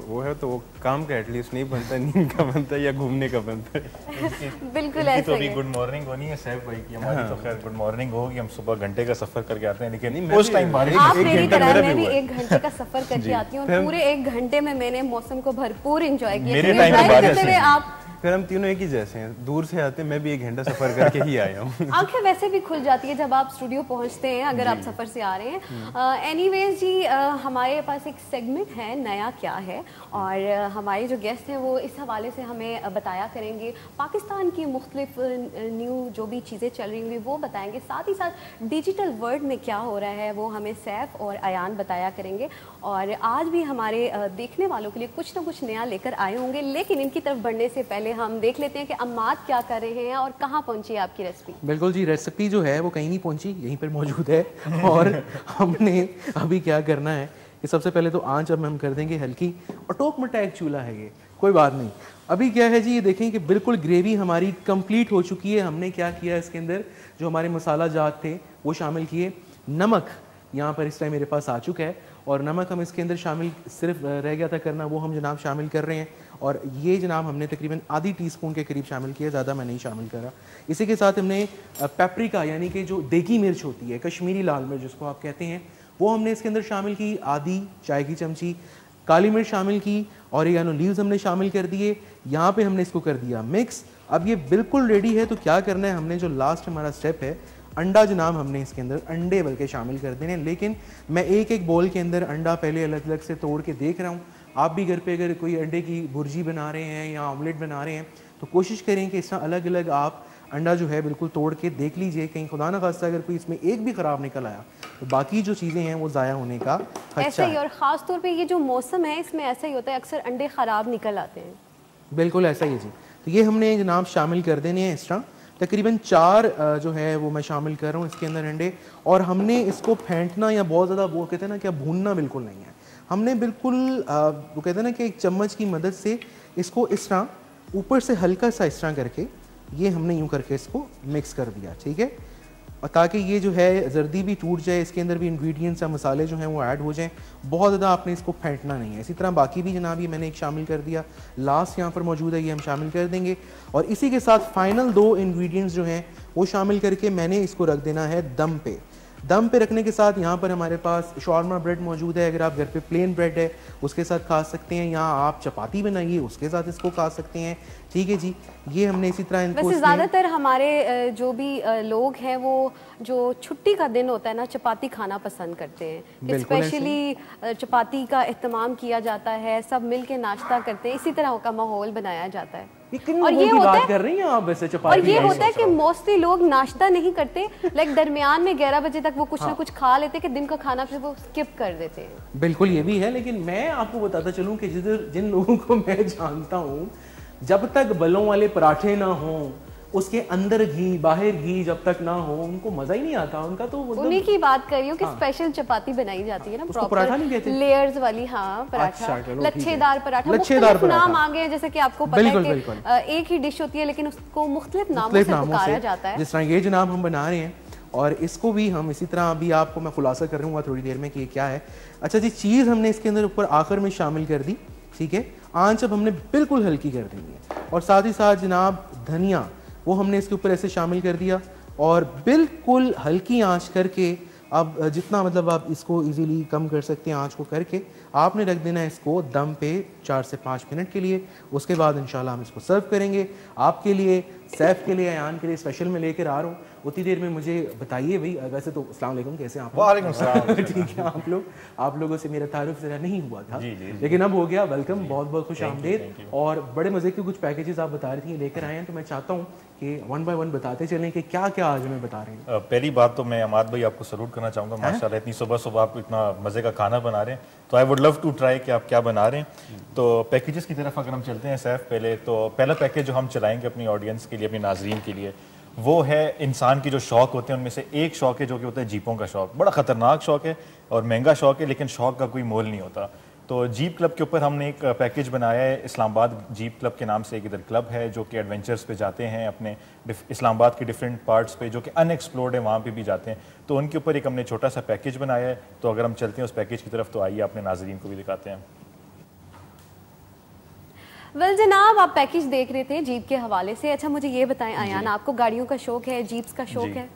वो है तो वो काम का एटलीस्ट नहीं बनता, नींद का बनता है या घूमने का बनता है। बिल्कुल ऐसा तो ही अभी है। गुड मॉर्निंग होनी है सैफ भाई की, हमारी तो खैर गुड मॉर्निंग होगी। हम सुबह घंटे का सफर करके आते हैं, लेकिन उस टाइम बारिश आप एक मेरी घंटा तरह मेरा मैं भी भी हुआ है। 1 घंटे का सफर करके आती हूँ और पूरे 1 घंटे में मैंने मौसम को भरपूर एंजॉय किया। मेरे टाइम पे बारिश करते हुए आप फिर हम तीनों एक ही जैसे हैं, दूर से आते हैं, मैं भी 1 घंटा सफर करके ही आया हूँ। आंखें वैसे भी खुल जाती है जब आप स्टूडियो पहुंचते हैं अगर आप सफ़र से आ रहे हैं। एनीवेज जी, हमारे पास एक सेगमेंट है नया क्या है और हमारे जो गेस्ट हैं वो इस हवाले से हमें बताया करेंगे। पाकिस्तान की मुख्तलिफ न्यू जो भी चीज़ें चल रही होंगी वो बताएंगे, साथ ही साथ डिजिटल वर्ल्ड में क्या हो रहा है वो हमें सैफ और अयान बताया करेंगे। और आज भी हमारे देखने वालों के लिए कुछ ना कुछ नया लेकर आए होंगे, लेकिन इनकी तरफ बढ़ने से पहले हम देख लेते हैं कि अम्माद क्या कर रहे हैं और कहाँ पहुंची है आपकी रेसिपी। बिल्कुल जी, रेसिपी जो है वो कहीं नहीं पहुंची, यहीं पर मौजूद है। और हमने अभी क्या करना है कि सबसे पहले तो आंच अब हम कर देंगे हल्की और टोक मटैक चूल्हा है ये, कोई बात नहीं। अभी क्या है जी, ये देखें कि बिल्कुल ग्रेवी हमारी कंप्लीट हो चुकी है। हमने क्या किया, इसके अंदर जो हमारे मसाला जात थे वो शामिल किए। नमक यहाँ पर इस टाइम मेरे पास आ चुका है और नमक हम इसके अंदर शामिल सिर्फ रह गया था करना, वो हम जनाब शामिल कर रहे हैं। और ये जनाब हमने तकरीबन आधी टीस्पून के करीब शामिल किया, ज़्यादा मैं नहीं शामिल करा। इसी के साथ हमने पेपरिका यानी कि जो देगी मिर्च होती है, कश्मीरी लाल मिर्च जिसको आप कहते हैं, वो हमने इसके अंदर शामिल की। आधी चाय की चमची काली मिर्च शामिल की, ऑरिगेनो लीव्स हमने शामिल कर दिए। यहाँ पे हमने इसको कर दिया मिक्स। अब ये बिल्कुल रेडी है, तो क्या करना है, हमने जो लास्ट हमारा स्टेप है, अंडा जनाब हमने इसके अंदर अंडे बल्कि शामिल कर देने। लेकिन मैं एक एक बोल के अंदर अंडा पहले अलग अलग से तोड़ के देख रहा हूँ। आप भी घर पे अगर कोई अंडे की भुर्जी बना रहे हैं या ऑमलेट बना रहे हैं तो कोशिश करें कि इस तरह अलग अलग आप अंडा जो है बिल्कुल तोड़ के देख लीजिए, कहीं खुदा ना खास्ता अगर कोई इसमें एक भी ख़राब निकल आया तो बाकी जो चीज़ें हैं वो ज़ाया होने का ऐसा ही। और ख़ास तौर पे ये जो मौसम है इसमें ऐसा ही होता है, अक्सर अंडे ख़राब निकल आते हैं। बिल्कुल ऐसा ही है जी। तो ये हमने जनाब शामिल कर देने हैं इस तरह। तकरीबन 4 जो है वो मैं शामिल कर रहा हूँ इसके अंदर अंडे। और हमने इसको फेंटना या बहुत ज़्यादा वो कहते हैं ना कि भूनना बिल्कुल नहीं है। हमने बिल्कुल वो कहते हैं ना कि एक चम्मच की मदद से इसको इस तरह ऊपर से हल्का सा इस तरह करके ये हमने यूँ करके इसको मिक्स कर दिया, ठीक है। और ताकि ये जो है जर्दी भी टूट जाए, इसके अंदर भी इंग्रेडिएंट्स या मसाले जो हैं वो ऐड हो जाएं। बहुत ज़्यादा आपने इसको फेंटना नहीं है। इसी तरह बाकी भी जनाब ये मैंने एक शामिल कर दिया, लास्ट यहाँ पर मौजूद है, ये हम शामिल कर देंगे। और इसी के साथ फाइनल 2 इंग्रेडिएंट्स जो हैं वो शामिल करके मैंने इसको रख देना है दम पे। दम पे रखने के साथ यहाँ पर हमारे पास शॉर्मा ब्रेड मौजूद है। अगर आप घर पे प्लेन ब्रेड है उसके साथ खा सकते हैं, या आप चपाती बनाइए उसके साथ इसको खा सकते हैं, ठीक है जी। ये हमने इसी तरह इनको वैसे ज़्यादातर हमारे जो भी लोग हैं वो जो छुट्टी का दिन होता है ना चपाती खाना पसंद करते हैं। स्पेशली चपाती का इस्तेमाल किया जाता है, सब मिल के नाश्ता करते हैं, इसी तरह का माहौल बनाया जाता है। और ये होता है, कर रही हैं आप वैसे चपाती, और ये होता है कि मोस्टली लोग नाश्ता नहीं करते, लाइक दरमियान में 11 बजे तक वो कुछ ना कुछ खा लेते कि दिन का खाना फिर वो स्किप कर देते हैं। बिल्कुल ये भी है। लेकिन मैं आपको बताता चलूं कि जिन लोगों को मैं जानता हूं, जब तक बलों वाले पराठे ना हों, उसके अंदर घी बाहर घी जब तक ना हो, उनको मजा ही नहीं आता उनका। तो उन्हीं की बात कर रही हूँ कि स्पेशल चपाती बनाई जाती है ना, प्रॉपर लेयर्स वाली। हाँ, पराठा, लच्छेदार पराठा, लच्छेदार नाम आ गए जैसे कि आपको पता है कि एक ही डिश होती है लेकिन उसको मुख्तलिफ नामों से पुकारा जाता है। जिस तरह ये जनाब हम बना रहे हैं और इसको भी हम इसी तरह अभी आपको मैं खुलासा कर रहा हूँ थोड़ी देर में कि ये क्या है। अच्छा जी, चीज़ हमने इसके अंदर ऊपर आखिर में शामिल कर दी, ठीक है। आंच अब हमने बिल्कुल हल्की कर देनी है। और साथ ही साथ जनाब धनिया वो हमने इसके ऊपर ऐसे शामिल कर दिया। और बिल्कुल हल्की आंच करके अब जितना मतलब आप इसको इजीली कम कर सकते हैं आंच को करके आपने रख देना है इसको दम पे 4 से 5 मिनट के लिए। उसके बाद इंशाल्लाह हम इसको सर्व करेंगे। आपके लिए, सैफ के लिए, अयान के लिए स्पेशल मैं लेकर आ रहा हूँ। उतनी देर में मुझे बताइए भाई, वैसे तो अस्सलाम वालेकुम, कैसे आप? वालेकुम सलाम। ठीक है, आप लोगों से मेरा तारुफ ज़रा नहीं हुआ था, लेकिन अब हो गया। वेलकम, बहुत बहुत खुश आमदीद। और बड़े मज़े के कुछ पैकेजेस आप बता रही थी लेकर आए हैं, तो मैं चाहता हूँ कि 1 बाय 1 बताते चलें कि क्या क्या आज हमें बता रहे हैं। पहली बात तो मैं अमाद भाई आपको सलूट करना चाहूँगा, माशाल्लाह इतनी सुबह सुबह आप इतना मज़े का खाना बना रहे हैं, तो I would love to try कि आप क्या बना रहे हैं। तो पैकेजेस की तरफ अगर हम चलते हैं सैफ, पहला पैकेज जो हम चलाएंगे अपनी ऑडियंस के लिए, अपनी नाजरीन के लिए, वो है इंसान की जो शौक होते हैं उनमें से एक शौक है जो कि होता है जीपों का शौक। बड़ा ख़तरनाक शौक है और महंगा शौक है, लेकिन शौक का कोई मोल नहीं होता। तो जीप क्लब के ऊपर हमने एक पैकेज बनाया है। इस्लामाबाद जीप क्लब के नाम से एक इधर क्लब है जो कि एडवेंचर्स पे जाते हैं, अपने इस्लामाबाद के डिफरेंट पार्ट्स पे जो कि अनएक्सप्लोर्ड है वहाँ पे भी जाते हैं। तो उनके ऊपर एक हमने छोटा सा पैकेज बनाया है। तो अगर हम चलते हैं उस पैकेज की तरफ, तो आइए अपने नाजरीन को भी दिखाते हैं। वेल जनाब, आप पैकेज देख रहे थे जीप के हवाले से। अच्छा मुझे ये बताएं अयान, आपको गाड़ियों का शौक है, जीप्स का शौक है?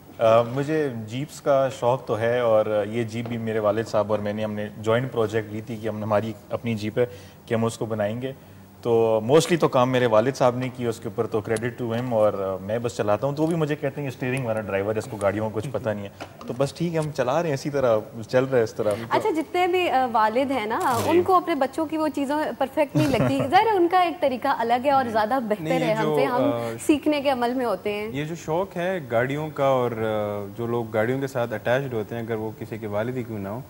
मुझे जीप्स का शौक तो है, और ये जीप भी मेरे वालिद साहब और हमने जॉइंट प्रोजेक्ट ली थी कि हम हमारी अपनी जीप है कि हम उसको बनाएंगे। तो मोस्टली तो काम मेरे वालिद साहब ने किया उसके ऊपर, तो क्रेडिट टू हिम, और मैं बस चलाता हूँ। तो वो भी मुझे कहते हैं स्टीयरिंग वाला ड्राइवर, इसको गाड़ियों को कुछ पता नहीं है, तो बस ठीक है हम चला रहे हैं, इसी तरह चल रहा है इस तरह। अच्छा, जितने भी वालिद हैं ना, उनको अपने बच्चों की वो चीज़ें परफेक्ट नहीं लगती, ज़रा उनका एक तरीका अलग है और ज़्यादा बेहतर है हमसे, हम सीखने के अमल में होते हैं। ये जो शौक है गाड़ियों का, और जो लोग गाड़ियों के साथ अटैच्ड होते हैं, अगर वो किसी के वालिद ही क्यों ना हो,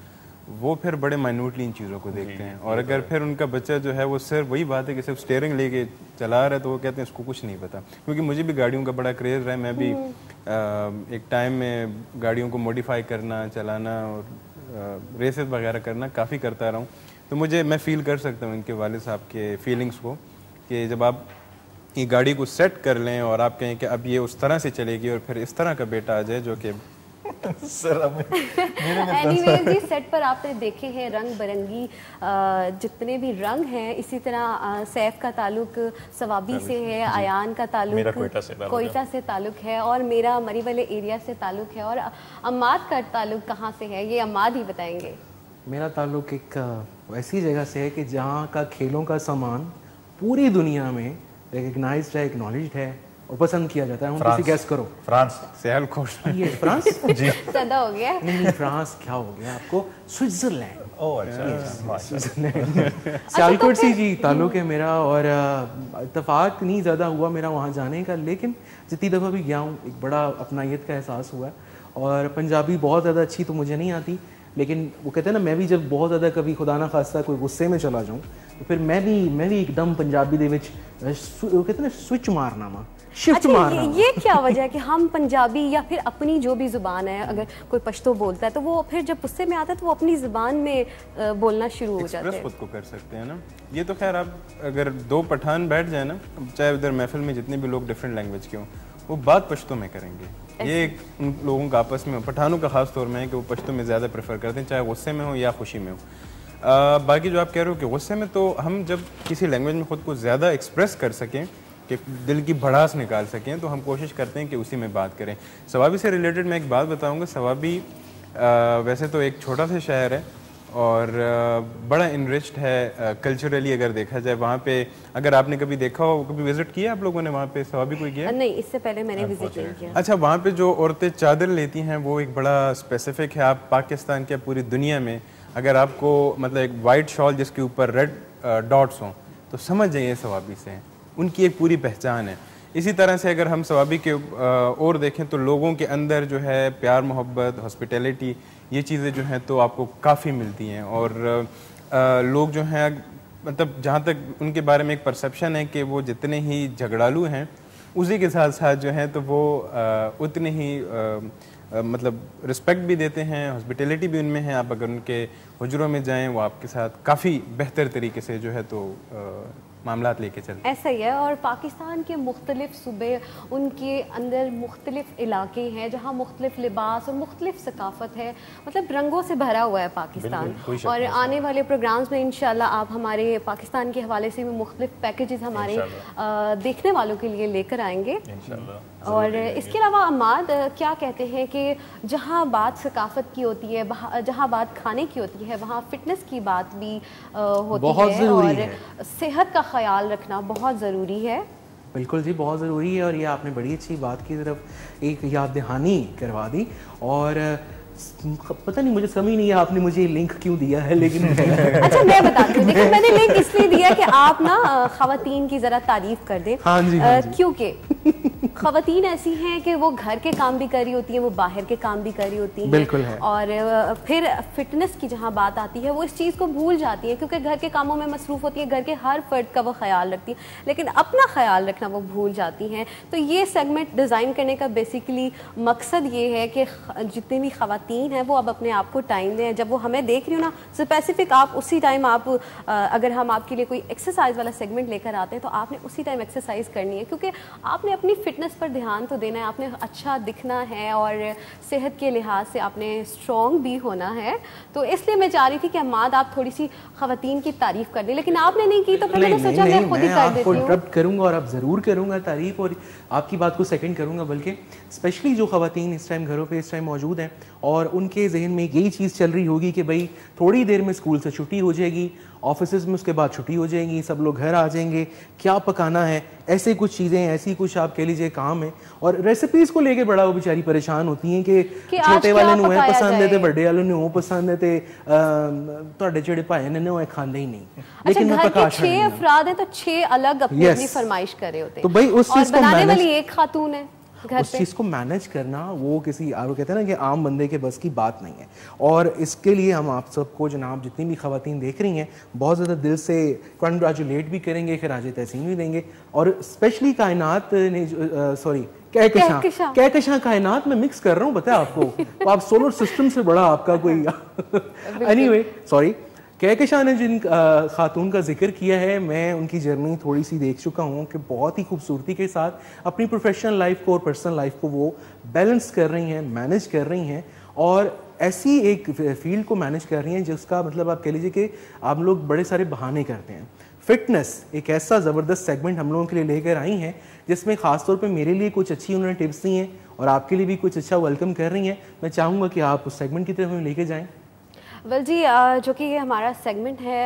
वो फिर बड़े माइन्यूटली इन चीज़ों को देखते हैं। और अगर फिर उनका बच्चा जो है वो सिर्फ वही बात है कि सिर्फ स्टीयरिंग लेके चला रहा है, तो वो कहते हैं इसको कुछ नहीं पता। क्योंकि मुझे भी गाड़ियों का बड़ा क्रेज़ है, मैं भी एक टाइम में गाड़ियों को मॉडिफाई करना, चलाना और रेसेस वगैरह करना काफ़ी करता रहा हूँ। तो मैं फील कर सकता हूँ इनके वालिद साहब के फीलिंग्स को, कि जब आप ये गाड़ी को सेट कर लें और आप कहें कि अब ये उस तरह से चलेगी, और फिर इस तरह का बेटा आ जाए जो कि एनीवेज जी, सेट पर आपने देखे हैं रंग बिरंगी जितने भी रंग हैं। इसी तरह सैफ का ताल्लुक सवाबी से है, अयान का ताल्लुक कोयटा से ताल्लुक है, और मेरा मरी वाले एरिया से ताल्लुक है। और अम्माद का ताल्लुक कहाँ से है, ये अम्माद ही बताएंगे। मेरा ताल्लुक एक ऐसी जगह से है कि जहाँ का खेलों का सामान पूरी दुनिया में रिकग्नाइज्ड है, एक्नॉलेज्ड है और पसंद किया जाता है। किसी गैस करो। फ्रांस। सियालकोट। ये फ्रांस जी सदा हो गया। नहीं, फ्रांस क्या हो गया आपको? स्विट्जरलैंड। ओह अच्छा, स्विट्जरलैंड। सियालकोट से जी ताल्लुक है मेरा, और इत्तेफाक नहीं ज़्यादा हुआ मेरा वहाँ जाने का, लेकिन जितनी दफ़ा भी गया हूँ एक बड़ा अपनायत का एहसास हुआ है। और पंजाबी बहुत ज़्यादा अच्छी तो मुझे नहीं आती, लेकिन वो कहते हैं ना, मैं भी जब बहुत ज़्यादा कभी खुदा ना खास्ता कोई गुस्से में चला जाऊँ, तो फिर मैं भी एकदम पंजाबी दे विच वो कहते हैं ना स्विच मारना, शिफ्ट मारना। ये क्या वजह है कि हम पंजाबी या फिर अपनी जो भी ज़ुबान है, अगर कोई पश्तो बोलता है तो वो फिर जब गुस्से में आता है तो वो अपनी ज़ुबान में बोलना शुरू हो जाता है, खुद को कर सकते हैं ना। ये तो खैर, आप अगर दो पठान बैठ जाए ना, चाहे उधर महफिल में जितने भी लोग डिफरेंट लैंग्वेज के हों, वो बात पश्तो में करेंगे। ये एक उन लोगों का आपस में, पठानों का खास तौर में है कि वो पश्तो में ज़्यादा प्रेफर करते हैं, चाहे गुस्से में हो या खुशी में हो। बाकी जो आप कह रहे हो कि गुस्से में, तो हम जब किसी लैंग्वेज में खुद को ज़्यादा एक्सप्रेस कर सकें, कि दिल की भड़ास निकाल सकें, तो हम कोशिश करते हैं कि उसी में बात करें। सवाबी से रिलेटेड मैं एक बात बताऊंगा। सवाबी वैसे तो एक छोटा सा शहर है और बड़ा इनरिच्ड है कल्चरली, अगर देखा जाए। वहाँ पे अगर आपने कभी देखा हो, कभी विजिट किया आप लोगों ने वहाँ पे? सवाबी कोई गया? नहीं, इससे पहले मैंने विजिट नहीं किया। अच्छा, वहाँ पे जो औरतें चादर लेती हैं वो एक बड़ा स्पेसिफिक है। आप पाकिस्तान के, पूरी दुनिया में अगर आपको मतलब एक वाइट शॉल जिसके ऊपर रेड डॉट्स हों, तो समझ जाइए सवाबी से हैं। उनकी एक पूरी पहचान है। इसी तरह से अगर हम सवाबी के और देखें, तो लोगों के अंदर जो है प्यार, मोहब्बत, हॉस्पिटैलिटी, ये चीज़ें जो हैं तो आपको काफ़ी मिलती हैं। और लोग जो हैं, मतलब जहाँ तक उनके बारे में एक परसेप्शन है कि वो जितने ही झगड़ालू हैं, उसी के साथ साथ जो हैं तो वो उतने ही मतलब रिस्पेक्ट भी देते हैं, हॉस्पिटैलिटी भी उनमें है। आप अगर उनके हुजरों में जाएं, वो आपके साथ काफ़ी बेहतर तरीके से जो है तो मामलात लेके चलते हैं। ऐसा ही है। और पाकिस्तान के मुख्तलिफ सूबे, उनके अंदर मुख्तलिफ इलाके हैं जहाँ मुख्तलिफ लिबास और मुख्तलिफ सकाफ़त है, मतलब रंगों से भरा हुआ है पाकिस्तान। और आने वाले प्रोग्राम्स में इंशाल्लाह आप हमारे पाकिस्तान के हवाले से भी मुख्तलिफ पैकेजेस हमारे देखने वालों के लिए लेकर आएंगे। और इसके अलावा अम्माद क्या कहते हैं कि जहाँ बात सकाफ़त की होती है, जहाँ बात खाने की होती है, वहाँ फिटनेस की बात भी होती है और सेहत का ख्याल रखना बहुत ज़रूरी है। बिल्कुल जी, बहुत ज़रूरी है। और ये आपने बड़ी अच्छी बात की तरफ एक याद दहानी करवा दी। और पता नहीं, मुझे समझ नहीं है आपने मुझे लिंक क्यों दिया है, लेकिन अच्छा मैं बताती हूँ। देखो मैंने लिंक इसलिए दिया कि आप ना ख़वातीन की ज़रा तारीफ कर दें। हाँ जी, हाँ जी। क्योंकि ख़वातीन ऐसी हैं कि वो घर के काम भी कर रही होती हैं, वो बाहर के काम भी कर रही होती हैं। बिल्कुल है। और फिर फिटनेस की जहाँ बात आती है वो इस चीज़ को भूल जाती है, क्योंकि घर के कामों में मसरूफ़ होती है, घर के हर फर्द का वो ख्याल रखती है, लेकिन अपना ख्याल रखना वो भूल जाती हैं। तो ये सेगमेंट डिज़ाइन करने का बेसिकली मकसद ये है कि जितनी भी ख़वातीन हैं वो अब अपने आप को टाइम दें। जब वो हमें देख रही हो ना स्पेसिफिक, आप उसी टाइम आप अगर हम आपके लिए कोई एक्सरसाइज वाला सेगमेंट लेकर आते हैं तो आपने उसी टाइम एक्सरसाइज करनी है, क्योंकि आपने अपनी फिटनेस पर ध्यान तो देना है, आपने अच्छा दिखना है और सेहत के लिहाज से आपने स्ट्रॉन्ग भी होना है। तो इसलिए मैं चाह रही थी कि अम्माद आप थोड़ी सी ख़वातीन की तारीफ कर दें, लेकिन आपने नहीं की तो फिर मैंने सोचा मैं खुद ही कर देती हूँ। इंटरप्ट करूंगा और अब ज़रूर करूंगा तारीफ, और आपकी बात को सेकंड करूंगा। बल्कि स्पेशली जो ख़वातीन इस टाइम घरों पे इस टाइम मौजूद हैं और उनके जहन में यही चीज़ चल रही होगी कि भाई थोड़ी देर में स्कूल से छुट्टी हो जाएगी, ऑफिस में उसके बाद छुट्टी हो जाएगी, सब लोग घर आ जाएंगे, क्या पकाना है, ऐसे कुछ चीज़ें, ऐसी कुछ आप कह लीजिए काम है। और रेसिपीज़ को लेके बड़ा वो बेचारी परेशान होती हैं कि छोटे वाले ने वो पसंद है तो बड़े वाले ने वो पसंद है तो ਤੁਹਾਡੇ ਜਿਹੜੇ ਭਾਈ ਨੇ वो खाने ही नहीं। लेकिन घर के 6 अफराद हैं तो 6 अलग अपनी फरमाइश कर रहे होते हैं। तो भाई उस चीज़ को बनाने वाली एक खातून है, उस चीज़ को मैनेज करना वो किसी वो कहते हैं ना कि आम बंदे के बस की बात नहीं है। और इसके लिए हम आप सबको जनाब जितनी भी ख़वातीन देख रही हैं बहुत ज़्यादा दिल से कंग्रेचुलेट भी करेंगे, खिराज तहसीन भी देंगे। और स्पेशली कायनात ने सॉरी कहकशां कायनात में मिक्स कर रहा हूँ, पता है आपको तो आप सोलर सिस्टम से बड़ा आपका कोई एनीवे सॉरी कहकशां ने जिन खातून का जिक्र किया है, मैं उनकी जर्नी थोड़ी सी देख चुका हूँ कि बहुत ही खूबसूरती के साथ अपनी प्रोफेशनल लाइफ को और पर्सनल लाइफ को वो बैलेंस कर रही हैं, मैनेज कर रही हैं और ऐसी एक फील्ड को मैनेज कर रही हैं जिसका मतलब आप कह लीजिए कि आप लोग बड़े सारे बहाने करते हैं। फिटनेस एक ऐसा ज़बरदस्त सेगमेंट हम लोगों के लिए लेकर आई हैं जिसमें ख़ासतौर पे मेरे लिए कुछ अच्छी उन्होंने टिप्स दी हैं और आपके लिए भी कुछ अच्छा वेलकम कर रही हैं। मैं चाहूँगा कि आप उस सेगमेंट की तरफ हमें लेके जाएँ। वेल जी, जो कि ये हमारा सेगमेंट है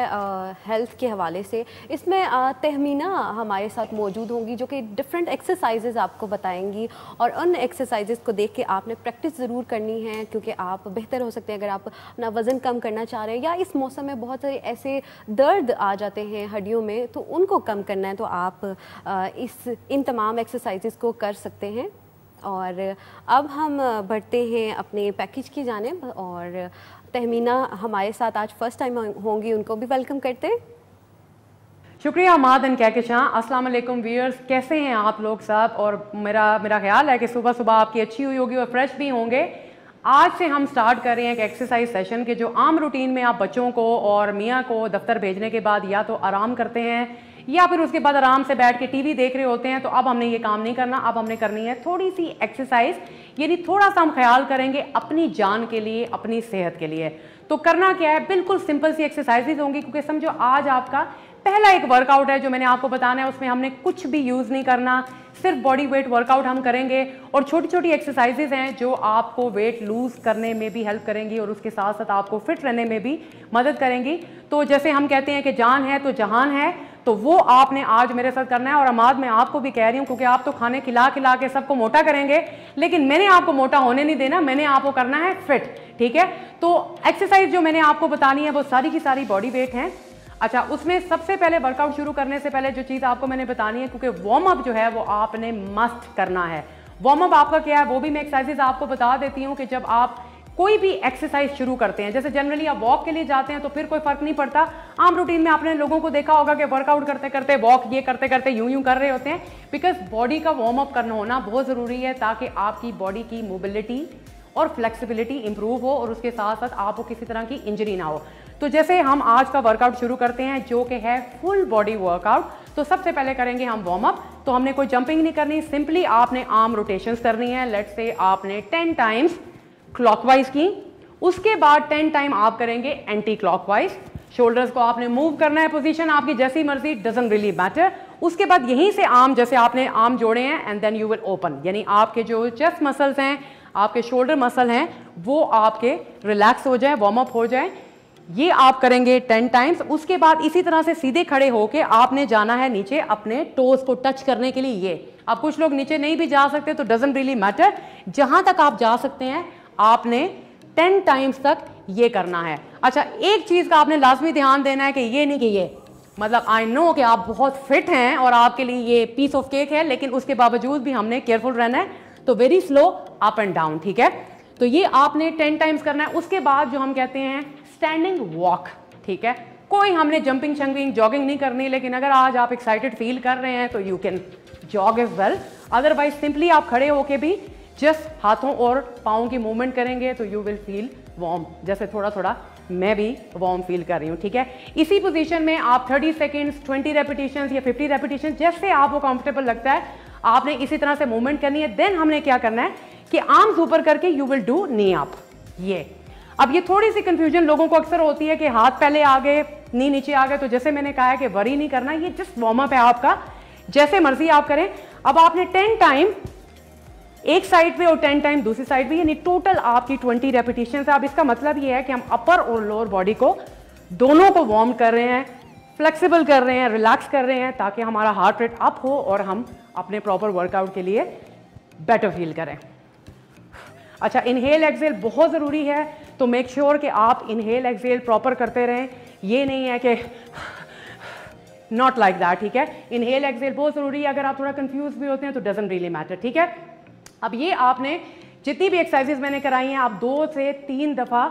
हेल्थ के हवाले से, इसमें तहमीना हमारे साथ मौजूद होंगी जो कि डिफरेंट एक्सरसाइजेज आपको बताएंगी और उन एक्सरसाइजेज को देख के आपने प्रैक्टिस ज़रूर करनी है, क्योंकि आप बेहतर हो सकते हैं अगर आप अपना वज़न कम करना चाह रहे हैं या इस मौसम में बहुत सारे ऐसे दर्द आ जाते हैं हड्डियों में तो उनको कम करना है, तो आप इन तमाम एक्सरसाइजेज को कर सकते हैं। और अब हम बढ़ते हैं अपने पैकेज की जानिब और तहमीना हमारे साथ आज फर्स्ट टाइम होंगी, उनको भी वेलकम करते हैं। शुक्रिया अमाद एंड कहकशां। अस्सलाम वालेकुम व्यूअर्स, कैसे हैं आप लोग सब? और मेरा ख्याल है कि सुबह सुबह आपकी अच्छी हुई होगी और फ्रेश भी होंगे। आज से हम स्टार्ट कर रहे हैं एक एक्सरसाइज सेशन के जो आम रूटीन में आप बच्चों को और मियाँ को दफ्तर भेजने के बाद या तो आराम करते हैं या फिर उसके बाद आराम से बैठ के टीवी देख रहे होते हैं। तो अब हमने ये काम नहीं करना, अब हमने करनी है थोड़ी सी एक्सरसाइज, यानी थोड़ा सा हम ख्याल करेंगे अपनी जान के लिए, अपनी सेहत के लिए। तो करना क्या है, बिल्कुल सिंपल सी एक्सरसाइजेज होंगी, क्योंकि समझो आज आपका पहला एक वर्कआउट है जो मैंने आपको बताना है। उसमें हमने कुछ भी यूज़ नहीं करना, सिर्फ बॉडी वेट वर्कआउट हम करेंगे और छोटी छोटी एक्सरसाइजेज हैं जो आपको वेट लूज़ करने में भी हेल्प करेंगी और उसके साथ साथ आपको फिट रहने में भी मदद करेंगी। तो जैसे हम कहते हैं कि जान है तो जहान है, तो वो आपने आज मेरे साथ करना है। और अमाद मैं आपको भी कह रही हूँ, क्योंकि आप तो खाने खिला खिला के सबको मोटा करेंगे, लेकिन मैंने आपको मोटा होने नहीं देना, मैंने आपको करना है फिट, ठीक है? तो एक्सरसाइज जो मैंने आपको बतानी है वो सारी की सारी बॉडी वेट हैं। अच्छा, उसमें सबसे पहले वर्कआउट शुरू करने से पहले जो चीज़ आपको मैंने बतानी है, क्योंकि वार्म अप जो है वो आपने मस्ट करना है। वार्म अप आपका क्या है वो भी मैं एक्सरसाइजेज आपको बता देती हूँ कि जब आप कोई भी एक्सरसाइज शुरू करते हैं, जैसे जनरली आप वॉक के लिए जाते हैं तो फिर कोई फर्क नहीं पड़ता। आम रूटीन में आपने लोगों को देखा होगा कि वर्कआउट करते करते वॉक ये करते करते यूं कर रहे होते हैं, बिकॉज बॉडी का वार्म अप करना होना बहुत ज़रूरी है ताकि आपकी बॉडी की मोबिलिटी और फ्लेक्सिबिलिटी इंप्रूव हो और उसके साथ साथ आपको किसी तरह की इंजरी ना हो। तो जैसे हम आज का वर्कआउट शुरू करते हैं जो कि है फुल बॉडी वर्कआउट, तो सबसे पहले करेंगे हम वार्म अप। तो हमने कोई जंपिंग नहीं करनी, सिंपली आपने आर्म रोटेशंस करनी है। लेट्स से आपने 10 टाइम्स क्लॉकवाइज की, उसके बाद 10 टाइम आप करेंगे एंटी क्लॉकवाइज। शोल्डर्स को आपने मूव करना है, पोजीशन आपकी जैसी मर्जी, डजंट रियली मैटर। उसके बाद यहीं से आर्म, जैसे आपने आर्म जोड़े हैं and then you will open, यानी आपके जो चेस्ट मसल्स हैं, आपके शोल्डर मसल हैं, वो आपके रिलैक्स हो जाए, वार्म अप हो जाए। ये आप करेंगे 10 टाइम्स। उसके बाद इसी तरह से सीधे खड़े होके आपने जाना है नीचे अपने टोज को टच करने के लिए। ये अब कुछ लोग नीचे नहीं भी जा सकते तो डजंट रियली मैटर, जहां तक आप जा सकते हैं आपने 10 टाइम्स तक ये करना है। अच्छा, एक चीज का आपने लाजमी ध्यान देना है कि ये नहीं कि ये, मतलब आई नो कि आप बहुत फिट हैं और आपके लिए ये पीस ऑफ केक है, लेकिन उसके बावजूद भी हमने केयरफुल रहना है, तो very slow up and down, ठीक है। तो ये आपने 10 टाइम्स करना है। उसके बाद जो हम कहते हैं स्टैंडिंग वॉक, ठीक है, कोई हमने जंपिंग शंपिंग जॉगिंग नहीं करनी, लेकिन अगर आज आप एक्साइटेड फील कर रहे हैं तो you can jog as well. Otherwise simply आप खड़े होके भी जस्ट हाथों और पाँव की मूवमेंट करेंगे तो यू विल फील वार्म, जैसे थोड़ा थोड़ा मैं भी वार्म फील कर रही हूँ, ठीक है। इसी पोजीशन में आप 30 सेकेंड्स, 20 रेपिटेशंस या 50 रेपिटेशन, जैसे आपको कंफर्टेबल लगता है आपने इसी तरह से मूवमेंट करनी है। देन हमने क्या करना है कि आर्म्स ऊपर करके you will do knee up. ये अब ये थोड़ी सी कंफ्यूजन लोगों को अक्सर होती है कि हाथ पहले आगे नी नीचे आ गए, तो जैसे मैंने कहा है कि वरी नहीं करना, ये जस्ट वार्म अप है आपका, जैसे मर्जी आप करें। अब आपने 10 टाइम एक साइड पे और 10 टाइम दूसरी साइड पे, यानी टोटल आपकी 20 रेपिटेशन है। अब इसका मतलब ये है कि हम अपर और लोअर बॉडी को दोनों को वार्म कर रहे हैं, फ्लेक्सिबल कर रहे हैं, रिलैक्स कर रहे हैं, ताकि हमारा हार्ट रेट अप हो और हम अपने प्रॉपर वर्कआउट के लिए बेटर फील करें। अच्छा, इनहेल एक्सेल बहुत ज़रूरी है, तो मेक श्योर कि आप इनहेल एक्सेल प्रॉपर करते रहें। ये नहीं है कि नॉट लाइक दैट, ठीक है। इनहेल एक्सेल बहुत ज़रूरी है। अगर आप थोड़ा कंफ्यूज भी होते हैं तो डजंट रियली मैटर, ठीक है। अब ये आपने जितनी भी एक्सरसाइजेज मैंने कराई हैं आप 2 से 3 दफ़ा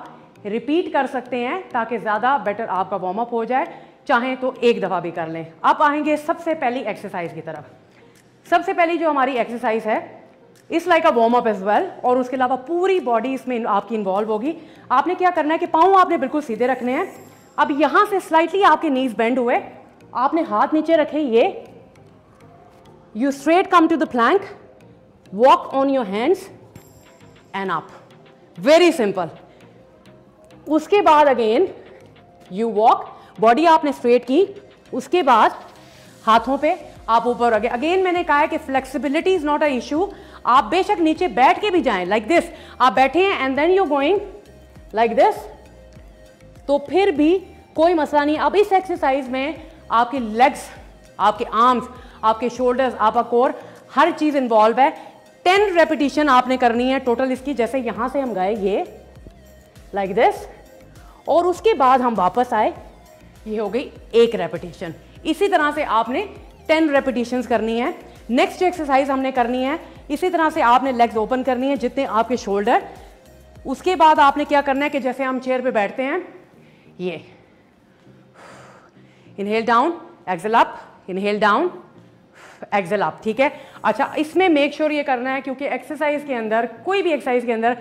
रिपीट कर सकते हैं, ताकि ज़्यादा बेटर आपका वार्म अप हो जाए। चाहें तो एक दफ़ा भी कर लें। अब आएंगे सबसे पहली एक्सरसाइज की तरफ। सबसे पहली जो हमारी एक्सरसाइज है is like a warm up as well, और उसके अलावा पूरी बॉडी इसमें आपकी इन्वॉल्व होगी। आपने क्या करना है कि पाँव आपने बिल्कुल सीधे रखने हैं। अब यहाँ से स्लाइटली आपके नीज बेंड हुए, आपने हाथ नीचे रखे, ये you straight come to the plank, walk on your hands and up, very simple. उसके बाद अगेन यू वॉक, बॉडी आपने स्ट्रेट की, उसके बाद हाथों पे आप ऊपर अगेन मैंने कहा है कि flexibility is not a issue. आप बेशक नीचे बैठ के भी जाएं, लाइक दिस, आप बैठे हैं and then you going like this, तो फिर भी कोई मसला नहीं। अब इस एक्सरसाइज में आपके लेग्स, आपके आर्म्स, आपके शोल्डर्स, आपका कोर, हर चीज इन्वॉल्व है। 10 रेपिटेशन आपने करनी है टोटल इसकी। जैसे यहां से हम गए ये लाइक दिस, और उसके बाद हम वापस आए, ये हो गई 1 रेपिटेशन। इसी तरह से आपने 10 रेपिटेशंस करनी है। नेक्स्ट एक्सरसाइज हमने करनी है इसी तरह से, आपने लेग्स ओपन करनी है जितने आपके शोल्डर। उसके बाद आपने क्या करना है कि जैसे हम चेयर पे बैठते हैं, ये inhale down, exhale up, inhale down, exhale up, ठीक है। अच्छा, इसमें मेक श्योर ये करना है क्योंकि एक्सरसाइज के अंदर, कोई भी एक्सरसाइज के अंदर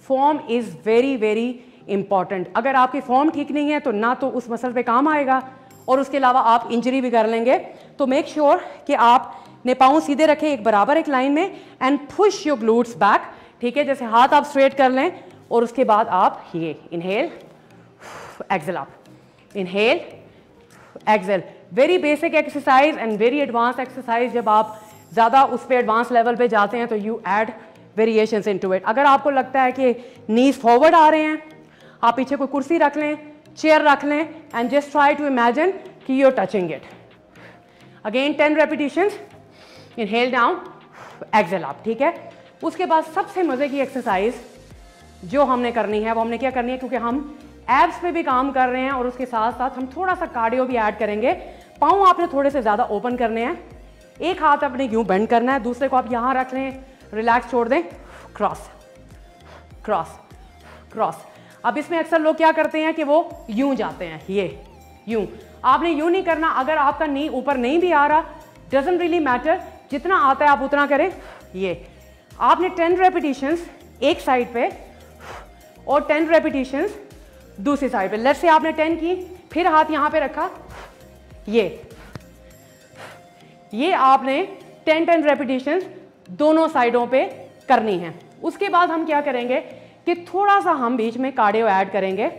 form is very very important. अगर आपकी फॉर्म ठीक नहीं है तो ना तो उस मसल पे काम आएगा और उसके अलावा आप इंजरी भी कर लेंगे। तो मेक श्योर कि आपने पाँव सीधे रखे एक बराबर एक लाइन में and push your glutes back, ठीक है। जैसे हाथ आप स्ट्रेट कर लें और उसके बाद आप ये inhale, exhale up, inhale, exhale. Very basic exercise and very advance exercise. जब आप ज़्यादा उस पर एडवांस लेवल पे जाते हैं तो you add variations into it. अगर आपको लगता है कि नीज फॉरवर्ड आ रहे हैं, आप पीछे कोई कुर्सी रख लें, चेयर रख लें and just try to imagine कि you are touching it. Again 10 repetitions, inhale down, exhale up, ठीक है। उसके बाद सबसे मजे की एक्सरसाइज जो हमने करनी है वो हमने क्या करनी है, क्योंकि हम एब्स पे भी काम कर रहे हैं और उसके साथ साथ हम थोड़ा सा कार्डियो भी ऐड करेंगे। पाँव आपने थोड़े से ज़्यादा ओपन करने हैं, एक हाथ अपने यूं बेंड करना है, दूसरे को आप यहाँ रख लें, रिलैक्स छोड़ दें, क्रॉस क्रॉस क्रॉस। अब इसमें अक्सर लोग क्या करते हैं कि वो यूं जाते हैं, ये यूं। आपने यूं नहीं करना। अगर आपका नी ऊपर नहीं भी आ रहा, डजंट रियली मैटर, जितना आता है आप उतना करें। ये आपने 10 रेपिटेशंस एक साइड पे और 10 रेपिटेशंस दूसरी साइड पे। लेट्स से आपने 10 की, फिर हाथ यहां पे रखा, ये आपने 10 रेपिटेशंस दोनों साइडों पे करनी है। उसके बाद हम क्या करेंगे कि थोड़ा सा हम बीच में कार्डियो ऐड करेंगे।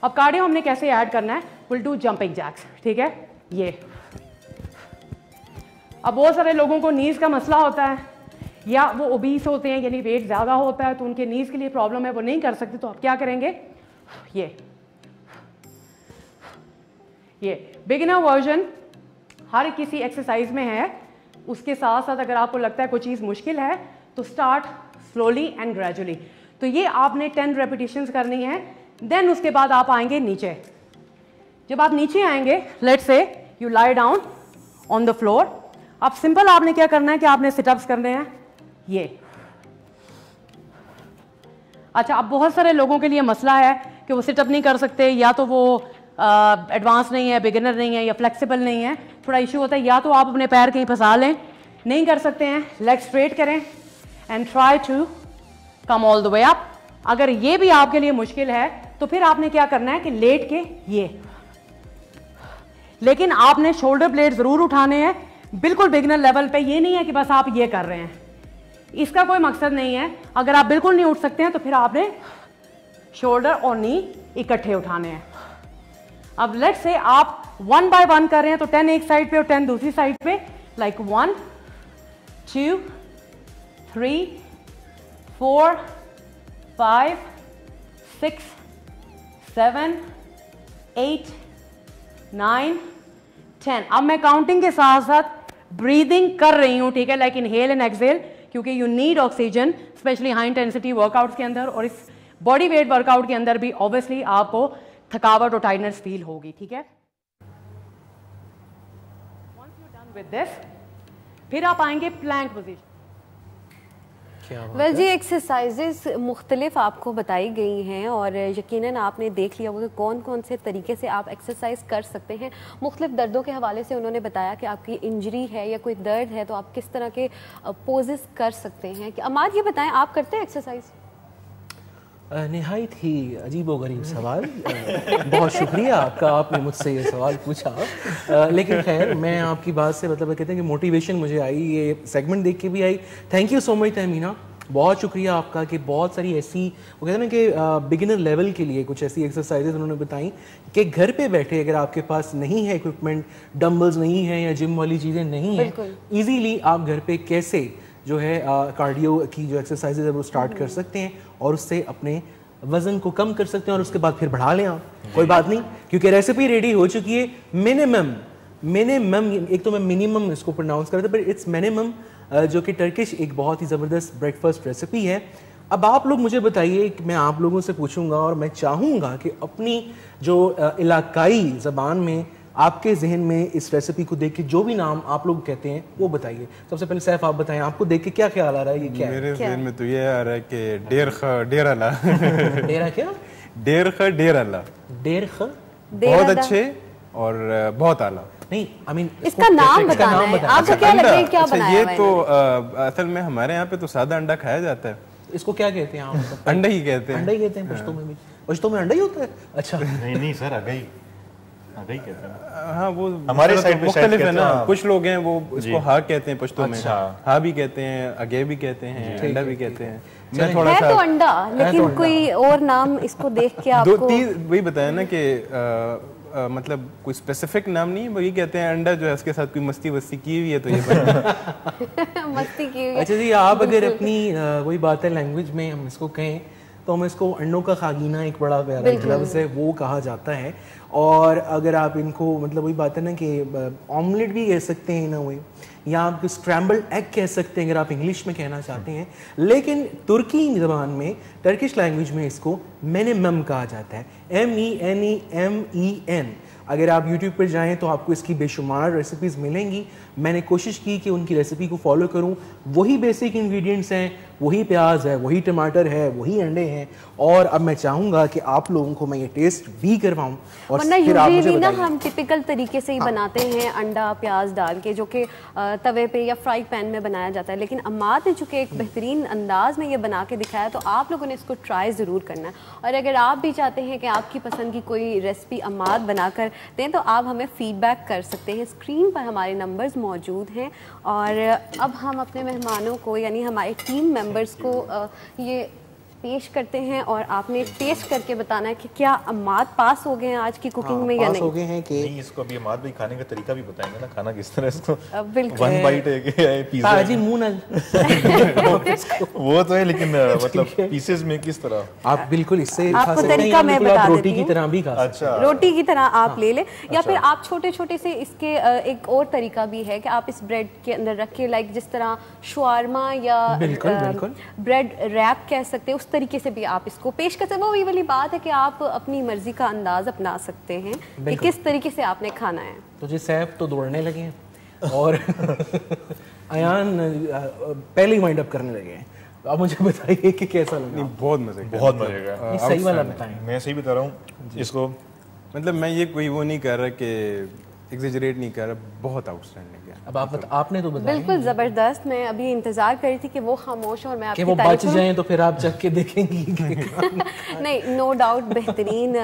अब कार्डियो हमने कैसे ऐड करना है, विल डू जंपिंग जैक्स, ठीक है। ये अब बहुत सारे लोगों को नीज का मसला होता है, या वो ओबीस होते हैं यानी वेट ज़्यादा होता है, तो उनके नीज के लिए प्रॉब्लम है, वो नहीं कर सकते, तो आप क्या करेंगे, ये बिगिनर वर्जन हर किसी एक्सरसाइज में है। उसके साथ साथ अगर आपको लगता है कोई चीज़ मुश्किल है तो स्टार्ट स्लोली एंड ग्रेजुअली। तो ये आपने 10 रेपिटेशंस करनी है। देन उसके बाद आप आएंगे नीचे। जब आप नीचे आएंगे, let's say you lie down on the floor. अब सिंपल आपने क्या करना है कि आपने सिटअप्स करने हैं, ये। अच्छा, अब बहुत सारे लोगों के लिए मसला है कि वो सिटअप नहीं कर सकते, या तो वो एडवांस नहीं है, बिगिनर नहीं है, या फ्लेक्सिबल नहीं है, थोड़ा इशू होता है। या तो आप अपने पैर कहीं फंसा लें, नहीं कर सकते हैं, लेग स्ट्रेट करें and try to come all the way up. अगर ये भी आपके लिए मुश्किल है तो फिर आपने क्या करना है कि लेट के ये, लेकिन आपने शोल्डर ब्लेड जरूर उठाने हैं, बिल्कुल बिगिनर लेवल पे। ये नहीं है कि बस आप ये कर रहे हैं, इसका कोई मकसद नहीं है। अगर आप बिल्कुल नहीं उठ सकते हैं तो फिर आपने शोल्डर और नी इकट्ठे उठाने हैं। अब लेट्स से आप 1 बाय 1 कर रहे हैं, तो 10 एक साइड पे और 10 दूसरी साइड पे, लाइक 1 2 3 4 5 6 7 8 9 10। अब मैं काउंटिंग के साथ साथ ब्रीदिंग कर रही हूं, ठीक है, लाइक इनहेल एंड एक्सहेल, क्योंकि you need oxygen specially high intensity workouts के अंदर, और इस बॉडी वेट वर्कआउट के अंदर भी ऑब्वियसली आपको थकावट और टाइटनेस फील होगी, ठीक है। Once you're done with this, फिर आप आएंगे प्लैंक पोजीशन। वेल जी, एक्सरसाइजेस मुख्तलिफ आपको बताई गई हैं और यकीनन आपने देख लिया वो कौन कौन से तरीके से आप एक्सरसाइज कर सकते हैं। मुख्तलिफ दर्दों के हवाले से उन्होंने बताया कि आपकी इंजरी है या कोई दर्द है तो आप किस तरह के पोजेस कर सकते हैं। कि अमाद, ये बताएं, आप करते हैं एक्सरसाइज? निहायत ही अजीबोगरीब सवाल। बहुत शुक्रिया आपका, आपने मुझसे ये सवाल पूछा। लेकिन खैर, मैं आपकी बात से मतलब कहते हैं कि मोटिवेशन मुझे आई, ये सेगमेंट देख के भी आई। Thank you so much Tahmina, बहुत शुक्रिया आपका कि बहुत सारी ऐसी वो कहते हैं ना कि बिगिनर लेवल के लिए कुछ ऐसी एक्सरसाइजेज उन्होंने बताई कि घर पे बैठे अगर आपके पास नहीं है इक्विपमेंट, डम्बल्स नहीं है या जिम वाली चीज़ें नहीं हैं, ईजीली आप घर पे कैसे जो है कार्डियो की जो एक्सरसाइजेज है वो स्टार्ट कर सकते हैं और उससे अपने वजन को कम कर सकते हैं और उसके बाद फिर बढ़ा लें आप, कोई बात नहीं, क्योंकि रेसिपी रेडी हो चुकी है। मिनिमम, एक तो मैं मिनिमम इसको प्रोनाउंस करता पर इट्स मिनिमम, जो कि टर्किश एक बहुत ही ज़बरदस्त ब्रेकफास्ट रेसिपी है। अब आप लोग मुझे बताइए कि मैं आप लोगों से पूछूंगा और मैं चाहूँगा कि अपनी जो इलाकाई ज़बान में आपके जहन में इस रेसिपी को देख के जो भी नाम आप लोग कहते हैं वो बताइए। सबसे पहले सैफ आप बताएं, आपको देख के क्या ख्याल आ रहा है? ये क्या मेरे जहन में तो ये आ रहा है कि डेरला डेरा क्या? डेरला बहुत अच्छे और बहुत आला। नहीं, आई मीन इसका नाम बताना है। आपको क्या लगता है क्या बनाया ये तो असल में हमारे यहाँ पे तो सादा अंडा खाया जाता है। इसको क्या कहते हैं आप? अंडा ही कहते हैं। अंडा ही कहते हैं पश्तो में भी? पश्तो में अंडा ही होता है? अच्छा, नहीं सर, अगई कहते हैं। हाँ, वो हमारे साइड मुख्तलिफ है ना। कुछ लोग हैं वो इसको हाँ कहते हैं पश्तो में, अच्छा। हाँ भी कहते हैं, अगे भी कहते हैं, अंडा भी कहते हैं। मैं थोड़ा सा तो अंडा, लेकिन कोई और नाम इसको देख के आपको 2-3 वही बताया ना कि मतलब कोई स्पेसिफिक नाम नहीं, वही कहते हैं अंडा जो है उसके साथ कोई मस्ती वस्ती की हुई है तो ये मस्ती की हुई है। अच्छा जी, आप अगर अपनी वही बात है लैंग्वेज में हम इसको कहें तो हम इसको अंडों का खागीना एक बड़ा प्यारा लफ्ज़ है, वो कहा जाता है। और अगर आप इनको मतलब वही बात है ना कि ऑमलेट भी कह सकते हैं ना, वही, या आप स्क्रैम्बल्ड एग कह सकते हैं अगर आप इंग्लिश में कहना चाहते हैं। लेकिन तुर्की ज़बान में, टर्किश लैंग्वेज में इसको मिनिमम कहा जाता है, MENEMEN। अगर आप YouTube पर जाएं तो आपको इसकी बेशुमार रेसिपीज़ मिलेंगी। मैंने कोशिश की कि उनकी रेसिपी को फॉलो करूं, वही बेसिक इंग्रेडिएंट्स हैं, वही प्याज है, वही टमाटर है, वही अंडे हैं, और अब मैं चाहूँगा कि आप लोगों को मैं ये टेस्ट भी करवाऊँ और वरना फिर आप मुझे यूजुअली ना बताइए। हम टिपिकल तरीके से ही बनाते हैं, अंडा प्याज डाल के, जो कि तवे पे या फ्राई पैन में बनाया जाता है, लेकिन अम्माद ने चूँकि एक बेहतरीन अंदाज में ये बना के दिखाया, तो आप लोगों ने इसको ट्राई ज़रूर करना है। और अगर आप भी चाहते हैं कि आपकी पसंद की कोई रेसिपी अम्माद बनाकर दें, तो आप हमें फीडबैक कर सकते हैं। स्क्रीन पर हमारे नंबर्स मौजूद हैं। और अब हम अपने मेहमानों को यानी हमारे टीम मेंबर्स को ये पेश करते हैं और आपने टेस्ट करके बताना है कि क्या अम्माद पास हो गए हैं आज की कुकिंग में या पास नहीं। हो गए हैं कि नहीं, इसको अभी अमाद भाई खाने का तरीका भी बताएंगे ना, खाना किस तरह इसको। बिल्कुल। वन बाइट है पिज्जा ताजी मुंह ना वो तो है, लेकिन मतलब पीसेस में किस तरह आप बिल्कुल इससे खा आपको सकते हैं, तरीका या मैं बिल्कुल बता आप रोटी देती की हूँ। तरह भी खा सकते अच्छा, रोटी की तरह आप ले लें, या फिर आप छोटे छोटे से इसके एक और तरीका भी है कि आप इस ब्रेड के अंदर रख के, लाइक जिस तरह शवारमा या बिल्कुल। ब्रेड रैप कह सकते हैं, उस तरीके से भी आप इसको पेश कर सकते हैं। वो ये वाली बात है कि आप अपनी मर्जी का अंदाज अपना सकते हैं कि किस तरीके से आपने खाना है। तो जी सैफ तो दौड़ने लगे हैं और अयान पहले ही वाइंड अप करने लगे हैं। अब मुझे बताइए कि कैसा लगा। बहुत मजे का, बहुत मजे का। नहीं, सही वाला बताएं। मैं सही बता रहा हूँ इसको, मतलब मैं ये कोई वो नहीं कर रहा कि एग्जेजरेट नहीं कर रहा, बहुत आउटस्टैंडिंग है। अब आपने तो बताया बिल्कुल जबरदस्त। मैं अभी इंतजार कर रही थी कि वो खामोश और मैं कि आपकी वो बच तारीफ जाएं तो फिर आप चख के देखेंगी कि नहीं, नो डाउट बेहतरीन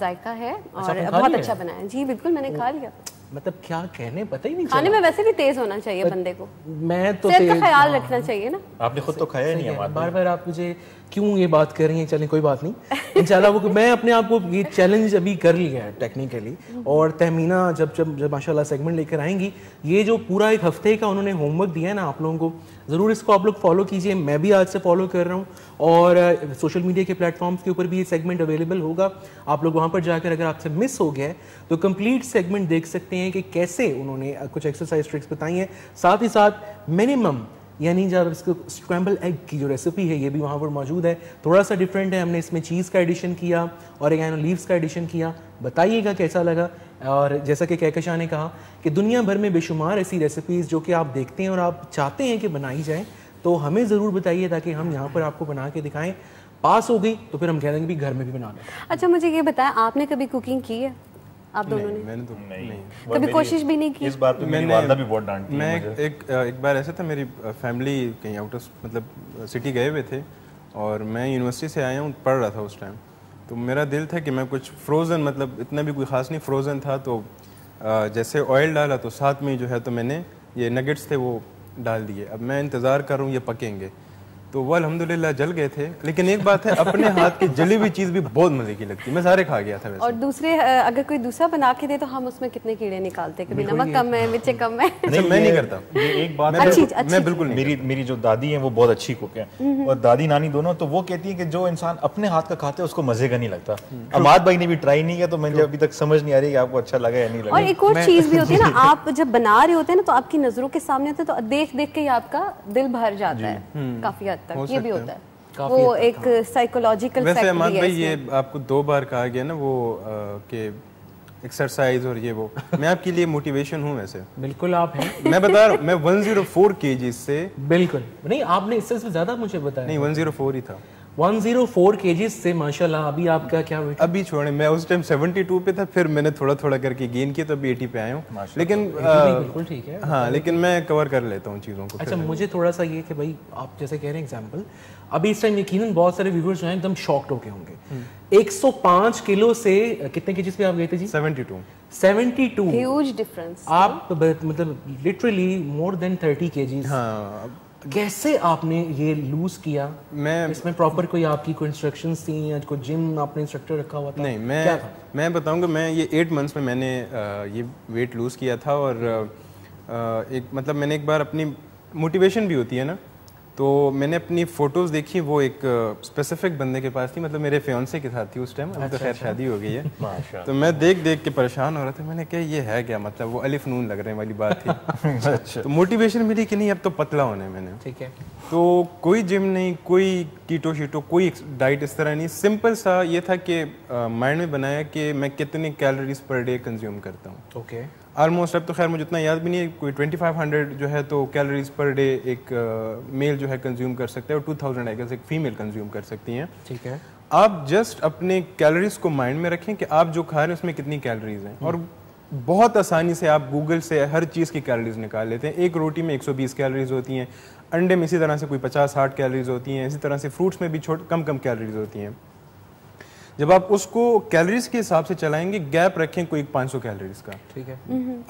जायका है और आपने खा बहुत लिया अच्छा बना है। जी बिल्कुल, मैंने खा लिया। मतलब क्या कहने पता ही नहीं खाने चला। में वैसे भी तेज होना चाहिए बंदे को, मैं तो सेहत का तेज- ख्याल रखना चाहिए ना। आपने खुद तो खाया ही नहीं अमाद भाई। बार बार आप मुझे क्यों ये बात कर रही हैं। चलें कोई बात नहीं, इंशाल्लाह वो मैं अपने आप को ये चैलेंज अभी कर लिया है टेक्निकली। और तहमीना जब माशाल्लाह सेगमेंट लेकर आएंगी, ये जो पूरा एक हफ्ते का उन्होंने होमवर्क दिया है ना आप लोगों को, ज़रूर इसको आप लोग फॉलो कीजिए। मैं भी आज से फॉलो कर रहा हूँ और सोशल मीडिया के प्लेटफॉर्म्स के ऊपर भी ये सेगमेंट अवेलेबल होगा। आप लोग वहाँ पर जाकर अगर आपसे मिस हो गया है तो कंप्लीट सेगमेंट देख सकते हैं कि कैसे उन्होंने कुछ एक्सरसाइज ट्रिक्स बताई हैं। साथ ही साथ मिनिमम यानी जब इसको स्क्रैम्बल एग की जो रेसिपी है ये भी वहाँ पर मौजूद है। थोड़ा सा डिफरेंट है, हमने इसमें चीज़ का एडिशन किया और ऑरिगेनो लीव्स का एडिशन किया। बताइएगा कैसा लगा। और जैसा कि कहकशां ने कहा कि दुनिया भर में बेशुमार ऐसी रेसिपीज़ जो कि आप देखते हैं और आप चाहते हैं कि बनाई जाए, तो हमें ज़रूर बताइए ताकि हम यहाँ पर आपको बना के दिखाएं। पास हो गई तो फिर हम कह देंगे भी घर में भी बना लें। अच्छा मुझे ये बताएं, आपने कभी कुकिंग की है आप दोनों ने? मैंने तो नहीं, कभी मेरी- कोशिश भी नहीं की? इस बात पे मेरी वालदा भी बहुत डांटती है मैं मुझे। एक बार ऐसा था, मेरी फैमिली कहीं आउट ऑफ मतलब सिटी गए हुए थे और मैं यूनिवर्सिटी से आया हूँ, पढ़ रहा था उस टाइम। तो मेरा दिल था कि मैं कुछ फ्रोज़न, मतलब इतना भी कोई ख़ास नहीं, फ्रोज़न था। तो जैसे ऑयल डाला तो साथ में जो है तो मैंने ये नगेट्स थे वो डाल दिए। अब मैं इंतज़ार कर रहा हूँ ये पकेंगे, तो वो अल्हम्दुलिल्लाह जल गए थे। लेकिन एक बात है, अपने हाथ की जली हुई चीज़ भी बहुत मज़े की लगती है। मैं सारे खा गया था वैसे। और दूसरे अगर कोई दूसरा बना के दे तो हम उसमें कितने कीड़े निकालते हैं, कभी नमक कम है, मिर्चें कम है। अच्छा, मैं नहीं करता। ये एक बात मैं बिल्कुल नहीं। मेरी जो दादी है वो बहुत अच्छी कुक है और दादी नानी दोनों, तो वो कहती है कि जो इंसान अपने हाथ का खाता है उसको मजे का नहीं लगता। अमाद भाई ने भी ट्राई नहीं किया तो मुझे अभी तक समझ नहीं आ रही कि आपको अच्छा लगा या नहीं और लगा। एक और चीज भी होती है ना, आप जब बना रहे होते हैं ना तो आपकी नजरों के सामने होते हैं, तो देख देख के ही आपका दिल भर जाता है काफी हद तक। ये भी होता है, वो एक साइकोलॉजिकल वैसे फैक्टर अमाद भी है भाई, इसमें। ये आपको 2 बार कहा गया ना वो कि एक्सरसाइज और ये वो, मैं आपके लिए मोटिवेशन हूँ वैसे। बिल्कुल आप हैं। मैं बता रहा हूँ, मैं 104 kg से, बिल्कुल नहीं, आपने इससे ज़्यादा मुझे बताया। नहीं 104 ही था। 104 kg से माशाल्लाह। अभी आपका क्या वेट? अभी छोड़े, मैं उस टाइम 72 पे था, फिर मैंने थोड़ा थोड़ा करके गेन किया तो अभी 80 पे आया हूँ। लेकिन बिल्कुल ठीक है। हाँ, लेकिन मैं कवर कर लेता हूँ चीज़ों को। अच्छा मुझे थोड़ा सा ये कि भाई आप जैसे कह रहे हैं एग्जांपल, अभी इस टाइम यकीनन बहुत सारे व्यूअर्स जो हैं एकदम शॉक्ड होके होंगे। 105 किलो से कितने केजीज पे आप गए थे जी? 72। 72। Huge difference. आप मतलब लिटरली मोर देन 30 केजीज। हाँ, कैसे आपने ये लूज किया? मैं इसमें प्रॉपर कोई आपकी कोई इंस्ट्रक्शंस थी या कोई जिम आपने इंस्ट्रक्टर रखा हुआ था? नहीं, क्या था? मैं बताऊंगा, मैं ये 8 मंथ्स में मैंने ये वेट लूज़ किया था। और एक मतलब मैंने एक बार अपनी मोटिवेशन भी होती है ना, तो मैंने अपनी फ़ोटोज़ देखी, वो एक स्पेसिफिक बंदे के पास थी, मतलब मेरे फियांसे के साथ थी उस टाइम। अब तो खैर शादी हो गई है। तो मैं देख देख के परेशान हो रहा था। मैंने कहा ये है क्या, मतलब वो अलिफ नून लग रहे हैं वाली बात थी। अच्छा। तो मोटिवेशन मिली कि नहीं अब तो पतला होना है मैंने। ठीक है। तो कोई जिम नहीं, कोई कीटो शीटो, कोई डाइट इस तरह नहीं। सिंपल सा ये था कि माइंड में बनाया कि मैं कितनी कैलोरीज पर डे कंज्यूम करता हूँ। ओके। ऑलमोस्ट, अब तो खैर मुझे उतना याद भी नहीं है, कोई 2500 जो है तो कैलोरीज पर डे एक मेल जो है कंज्यूम कर सकता है और 2000 आई गेस एक फीमेल कंज्यूम कर सकती हैं। ठीक है, आप जस्ट अपने कैलोरीज को माइंड में रखें कि आप जो खा रहे हैं उसमें कितनी कैलोरीज हैं, और बहुत आसानी से आप गूगल से हर चीज़ की कैलोरीज निकाल लेते हैं। एक रोटी में 120 कैलोरीज होती हैं, अंडे में इसी तरह से कोई 50-60 कैलोरीज होती हैं, इसी तरह से फ्रूट्स में भी कम कैलोरीज होती हैं। जब आप उसको कैलोरीज के हिसाब से चलाएंगे, गैप रखें कोई 500 कैलोरीज का। ठीक है,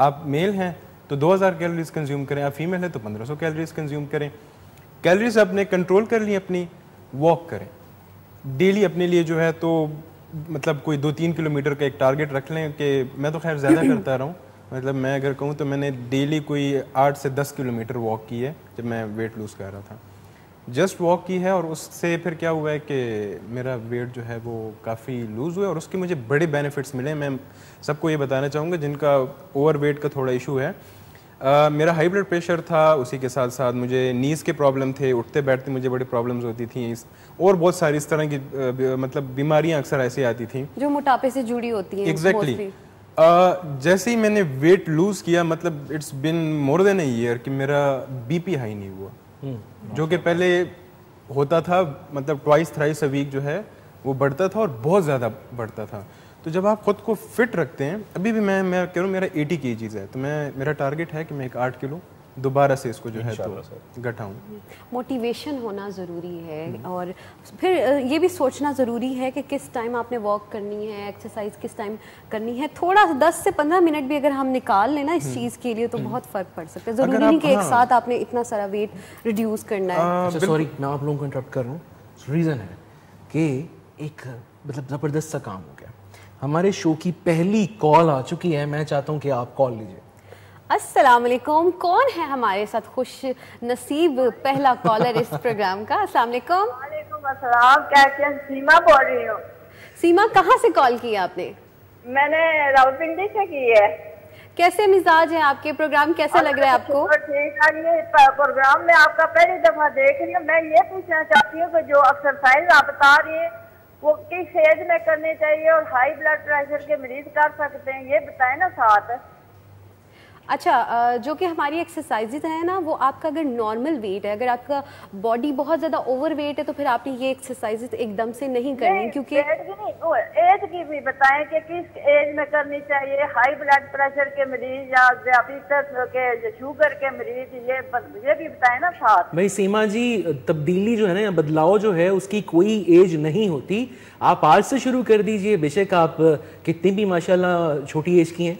आप मेल हैं तो 2000 कैलोरीज कंज्यूम करें, आप फीमेल हैं तो 1500 कैलोरीज कंज्यूम करें। कैलोरीज आपने कंट्रोल कर ली अपनी, वॉक करें डेली अपने लिए जो है तो मतलब कोई 2-3 किलोमीटर का एक टारगेट रख लें कि मैं तो खैर ज़्यादा करता रहा हूँ, मतलब मैं अगर कहूँ तो मैंने डेली कोई 8 से 10 किलोमीटर वॉक की है जब मैं वेट लूज़ कर रहा था, जस्ट वॉक की है। और उससे फिर क्या हुआ है कि मेरा वेट जो है वो काफ़ी लूज़ हुआ और उसके मुझे बड़े बेनिफिट्स मिले। मैं सबको ये बताना चाहूँगा जिनका ओवर वेट का थोड़ा इशू है। मेरा हाई ब्लड प्रेशर था, उसी के साथ साथ मुझे नीज़ के प्रॉब्लम थे, उठते बैठते मुझे बड़ी प्रॉब्लम्स होती थी, और बहुत सारी इस तरह की मतलब बीमारियां अक्सर ऐसे आती थी जो मोटापे से जुड़ी होती हैं। एग्जैक्टली जैसे ही मैंने वेट लूज किया, मतलब it's been more than a year कि मेरा बीपी हाई नहीं हुआ, जो कि पहले होता था, मतलब ट्वाइस थ्राइस अ वीक जो है वो बढ़ता था और बहुत ज़्यादा बढ़ता था। तो जब आप खुद को फिट रखते हैं, अभी भी मैं कह रहा हूँ मेरा 80 kg है, तो मेरा टारगेट है कि मैं एक 8 किलो दोबारा से इसको जो है तो घटाऊं। मोटिवेशन होना ज़रूरी है और फिर ये भी सोचना ज़रूरी है कि किस टाइम आपने वॉक करनी है, एक्सरसाइज किस टाइम करनी है। थोड़ा 10 से 15 मिनट भी अगर हम निकाल लेना इस चीज़ के लिए तो बहुत फ़र्क पड़ सकता है। ज़रूरी नहीं कि एक साथ आपने इतना सारा वेट रिड्यूस करना है। सॉरी, मैं आप लोगों को इंटरप्ट कर रहा हूँ। रीज़न है कि एक मतलब ज़बरदस्त सा काम हो गया, हमारे शो की पहली कॉल आ चुकी है। मैं चाहता हूँ कि आप कॉल लीजिए। अस्सलाम वालेकुम, कौन है हमारे साथ खुश नसीब पहला कॉलर इस प्रोग्राम का? अस्सलाम वालेकुम। वालेकुम अस्सलाम, कैसे? सीमा बोल रही हूँ। सीमा, कहाँ से कॉल की आपने? मैंने रावलपिंडी से की है। कैसे मिजाज है आपके? प्रोग्राम कैसा लग रहा है आपको? ठीक है, ये प्रोग्राम में आपका पहली दफा देख रही हूँ। मैं ये पूछना चाहती हूँ कि जो एक्सरसाइज आप बता रही है वो किस एज में करनी चाहिए और हाई ब्लड प्रेशर के मरीज कर सकते हैं, ये बताएं ना साथ। अच्छा, जो कि हमारी एक्सरसाइजेज है ना, वो आपका अगर नॉर्मल वेट है, अगर आपका बॉडी बहुत ज़्यादा ओवर वेट है तो फिर आपने ये एक्सरसाइजेज एकदम से नहीं करनी, क्योंकि एज की भी बताएं कि किस एज में करनी चाहिए। हाई ब्लड प्रेशर के मरीज या डायबिटीज के, शुगर के मरीज, ये भी बताएं ना साथ। भाई सीमा जी, तब्दीली जो है ना या बदलाव जो है उसकी कोई एज नहीं होती। आप आज से शुरू कर दीजिए, बेशक आप कितनी भी माशाल्लाह छोटी एज की हैं।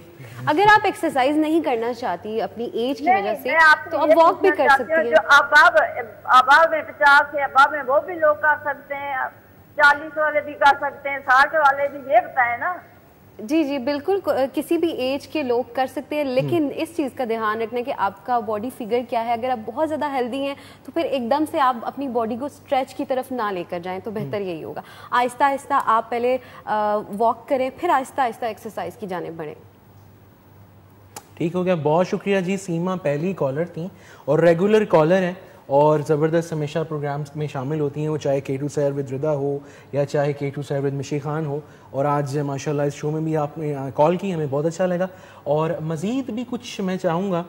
अगर आप एक्सरसाइज नहीं करना चाहती अपनी एज की वजह से तो आप वॉक भी कर सकती हैं। जो अबाव में 50 है, अबाव में वो भी लोग कर सकते हैं, 40 वाले भी कर सकते हैं, 60 वाले भी, ये बताएं ना। जी जी बिल्कुल, किसी भी एज के लोग कर सकते हैं, लेकिन इस चीज़ का ध्यान रखना कि आपका बॉडी फिगर क्या है। अगर आप बहुत ज़्यादा हेल्दी हैं तो फिर एकदम से आप अपनी बॉडी को स्ट्रेच की तरफ ना लेकर जाएं तो बेहतर यही होगा। आहिस्ता आहिस्ता आप पहले वॉक करें, फिर आहिस्ता आहिस्ता एक्सरसाइज की जानिब बढ़ें। ठीक हो गया, बहुत शुक्रिया जी। सीमा पहली कॉलर थी और रेगुलर कॉलर हैं और ज़बरदस्त हमेशा प्रोग्राम्स में शामिल होती हैं, वो चाहे K2 सैर विद रिदा हो या चाहे K2 सैर विद मिशी खान हो। और आज माशाल्लाह इस शो में भी आपने कॉल की, हमें बहुत अच्छा लगा। और मज़ीद भी कुछ मैं चाहूँगा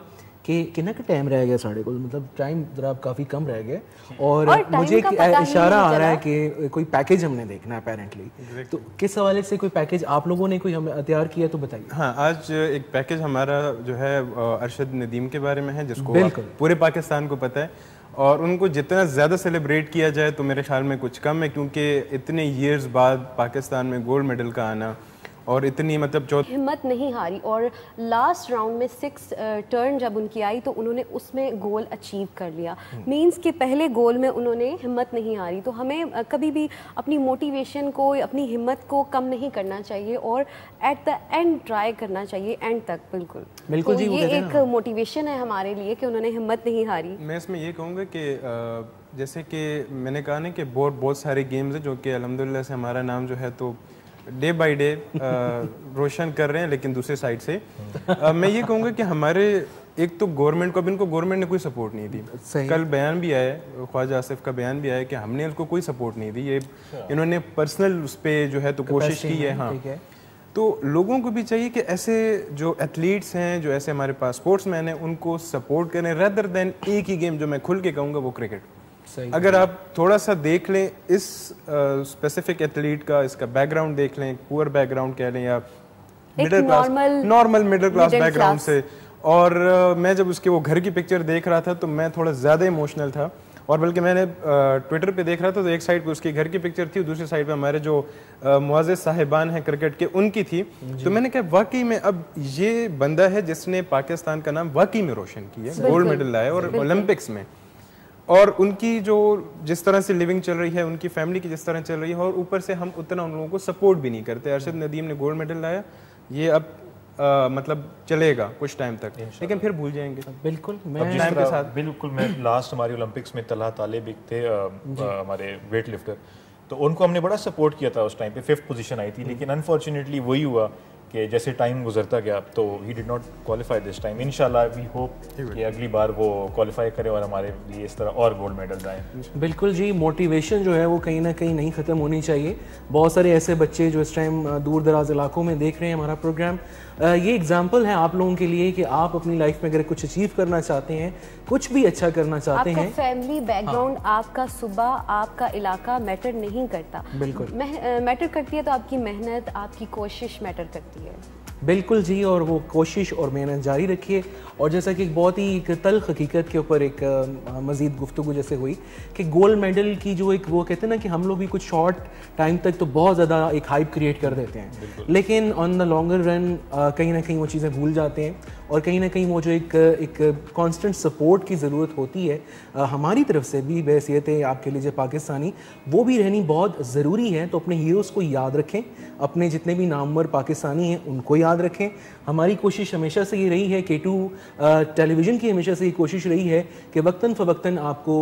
कि कितना का टाइम रह गया साढ़े को, मतलब टाइम ज़रा काफ़ी कम रह गया और मुझे इशारा आ रहा है कि कोई पैकेज हमने देखना है अपेरेंटली। तो किस हवाले से कोई पैकेज आप लोगों ने कोई हमें तैयार किया तो बताइए। हाँ, आज एक पैकेज हमारा जो है अरशद नदीम के बारे में है, जिसको पूरे पाकिस्तान को पता है और उनको जितना ज़्यादा सेलिब्रेट किया जाए तो मेरे ख्याल में कुछ कम है, क्योंकि इतने ईयर्स बाद पाकिस्तान में गोल्ड मेडल का आना और इतनी मतलब हिम्मत नहीं हारी। और लास्ट राउंड में 6 टर्न जब उनकी आई तो उन्होंने उसमें गोल अचीव कर लिया। मींस के पहले गोल में उन्होंने हिम्मत नहीं हारी। तो हमें कभी भी अपनी मोटिवेशन को, अपनी हिम्मत को कम नहीं करना चाहिए और एट द एंड ट्राई करना चाहिए, एंड तक। बिल्कुल बिल्कुल तो जी, ये एक मोटिवेशन है हमारे लिए कि उन्होंने हिम्मत नहीं हारी। मैं इसमें ये कहूँगा कि जैसे कि मैंने कहा ना कि बहुत सारे गेम्स हैं जो कि अल्हम्दुलिल्लाह से हमारा नाम जो है तो डे बाय डे रोशन कर रहे हैं, लेकिन दूसरे साइड से मैं ये कहूँगा कि हमारे एक तो गवर्नमेंट को, अब इनको गवर्नमेंट ने कोई सपोर्ट नहीं दी। कल बयान भी आया, ख्वाजा आसिफ का बयान भी आया कि हमने इसको कोई सपोर्ट नहीं दी, ये इन्होंने पर्सनल उस पर जो है तो कोशिश की है। हाँ, तो लोगों को भी चाहिए कि ऐसे जो एथलीट्स हैं, जो ऐसे हमारे पास स्पोर्ट्समैन हैं, उनको सपोर्ट करें रेदर देन एक ही गेम जो मैं खुल के कहूँगा वो क्रिकेट। अगर आप थोड़ा सा देख लें इस स्पेसिफिक एथलीट का, इसका बैकग्राउंड देख लें, पुअर बैकग्राउंड कह लें या middle class, normal middle class background से, और मैं जब उसके वो घर की पिक्चर देख रहा था तो मैं थोड़ा ज़्यादा इमोशनल था। और बल्कि मैंने ट्विटर पे देख रहा था तो एक साइड पे उसकी घर की पिक्चर थी, दूसरी साइड पे हमारे जो मुअज़्ज़िज़ साहिबान हैं क्रिकेट के, उनकी थी। तो मैंने कहा वाकई में अब ये बंदा है जिसने पाकिस्तान का नाम वाकई में रोशन किया, गोल्ड मेडल लाया और ओलंपिक्स में। और उनकी जो जिस तरह से लिविंग चल रही है, उनकी फैमिली की जिस तरह चल रही है, और ऊपर से हम उतना उन लोगों को सपोर्ट भी नहीं करते। अरशद नदीम ने गोल्ड मेडल लाया, ये अब मतलब चलेगा कुछ टाइम तक, लेकिन फिर भूल जाएंगे। बिल्कुल मैं टाइम के साथ बिल्कुल मैं लास्ट हमारी ओलंपिक्स में तलहा तालिब थे हमारे वेट लिफ्टर, तो उनको हमने बड़ा सपोर्ट किया था। उस टाइम पे 5th पोजीशन आई थी, लेकिन अनफॉर्चुनेटली वही हुआ कि जैसे टाइम गुजरता गया तो he did not qualify this time. इंशाल्लाह वी होप कि अगली बार वो क्वालिफाई करे और हमारे लिए इस तरह और गोल्ड मेडल्स आए। बिल्कुल जी, मोटिवेशन जो है वो कहीं ना कहीं नहीं ख़त्म होनी चाहिए। बहुत सारे ऐसे बच्चे जो इस टाइम दूर दराज इलाकों में देख रहे हैं हमारा प्रोग्राम, ये एग्जाम्पल है आप लोगों के लिए कि आप अपनी लाइफ में अगर कुछ अचीव करना चाहते हैं, कुछ भी अच्छा करना चाहते हैं, फैमिली बैकग्राउंड, आपका सुबह, आपका इलाका मैटर नहीं करता। बिल्कुल मैटर करती है तो आपकी मेहनत, आपकी कोशिश मैटर करती है। बिल्कुल जी, और वो कोशिश और मेहनत जारी रखिए। और जैसा कि एक बहुत ही एक तल्ख हकीकत के ऊपर एक मज़ीद गुफ्तगू जैसे हुई कि गोल्ड मेडल की जो एक वो कहते हैं ना कि हम लोग भी कुछ शॉर्ट टाइम तक तो बहुत ज़्यादा एक हाइप क्रिएट कर देते हैं, लेकिन ऑन द लॉन्गर रन कहीं ना कहीं वो चीज़ें भूल जाते हैं। और कहीं ना कहीं वो जो एक कांस्टेंट सपोर्ट की ज़रूरत होती है हमारी तरफ से भी, बहैसियत है आपके लिए जो पाकिस्तानी, वो भी रहनी बहुत ज़रूरी है। तो अपने हीरोज़ को याद रखें, अपने जितने भी नामवर पाकिस्तानी हैं उनको याद रखें। हमारी कोशिश हमेशा से ये रही है, K2 टेलीविज़न की हमेशा से ये कोशिश रही है कि वक्तन फ़वक्तन आपको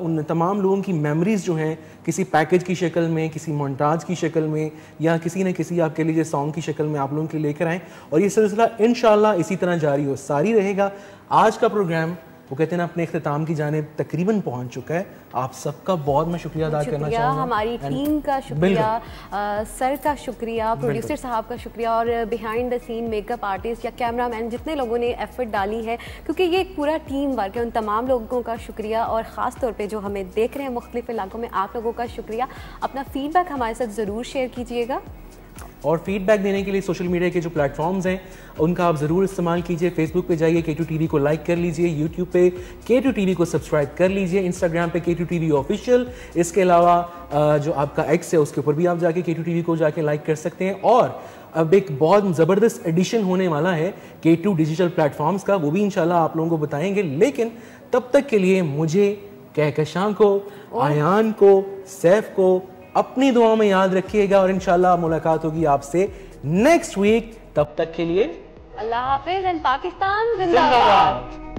उन तमाम लोगों की मेमोरीज़ जो हैं किसी पैकेज की शक्ल में, किसी मोन्टाज की शक्ल में, या किसी न किसी आपके लिए सॉन्ग की शक्ल में आप लोगों के लिए लेकर आएँ। और ये सिलसिला इंशाल्लाह इसी तरह जारी हो सारी रहेगा। आज का प्रोग्राम वो कहते हैं ना अपने इख्तिताम की जानिब तकरीबन पहुंच चुका है। आप सबका बहुत मैं शुक्रिया अदा करना चाहूँगा, हमारी टीम का शुक्रिया, सर का शुक्रिया, प्रोड्यूसर साहब का शुक्रिया, और behind the scene makeup artist या कैमरामैन जितने लोगों ने एफर्ट डाली है, क्योंकि ये एक पूरा टीम वर्क है। उन तमाम लोगों का शुक्रिया, और ख़ास तौर पे जो हमें देख रहे हैं मुख्तलिफ इलाकों में, आप लोगों का शुक्रिया। अपना फीडबैक हमारे साथ ज़रूर शेयर कीजिएगा। और फीडबैक देने के लिए सोशल मीडिया के जो प्लेटफॉर्म्स हैं उनका आप ज़रूर इस्तेमाल कीजिए। फेसबुक पे जाइए, K2 TV को लाइक कर लीजिए, यूट्यूब पे K2 TV को सब्सक्राइब कर लीजिए, इंस्टाग्राम पे K2 TV ऑफिशियल। इसके अलावा जो आपका X है उसके ऊपर भी आप जाके K2 TV को जाके लाइक कर सकते हैं। और अब एक बहुत ज़बरदस्त एडिशन होने वाला है K2 डिजिटल प्लेटफॉर्म्स का, वो भी इंशाल्लाह आप लोगों को बताएंगे। लेकिन तब तक के लिए मुझे, कहकशां को, आयान को, सैफ को अपनी दुआ में याद रखिएगा, और इंशाल्लाह मुलाकात होगी आपसे नेक्स्ट वीक। तब तक के लिए अल्लाह हाफिज़ एंड पाकिस्तान जिंदाबाद।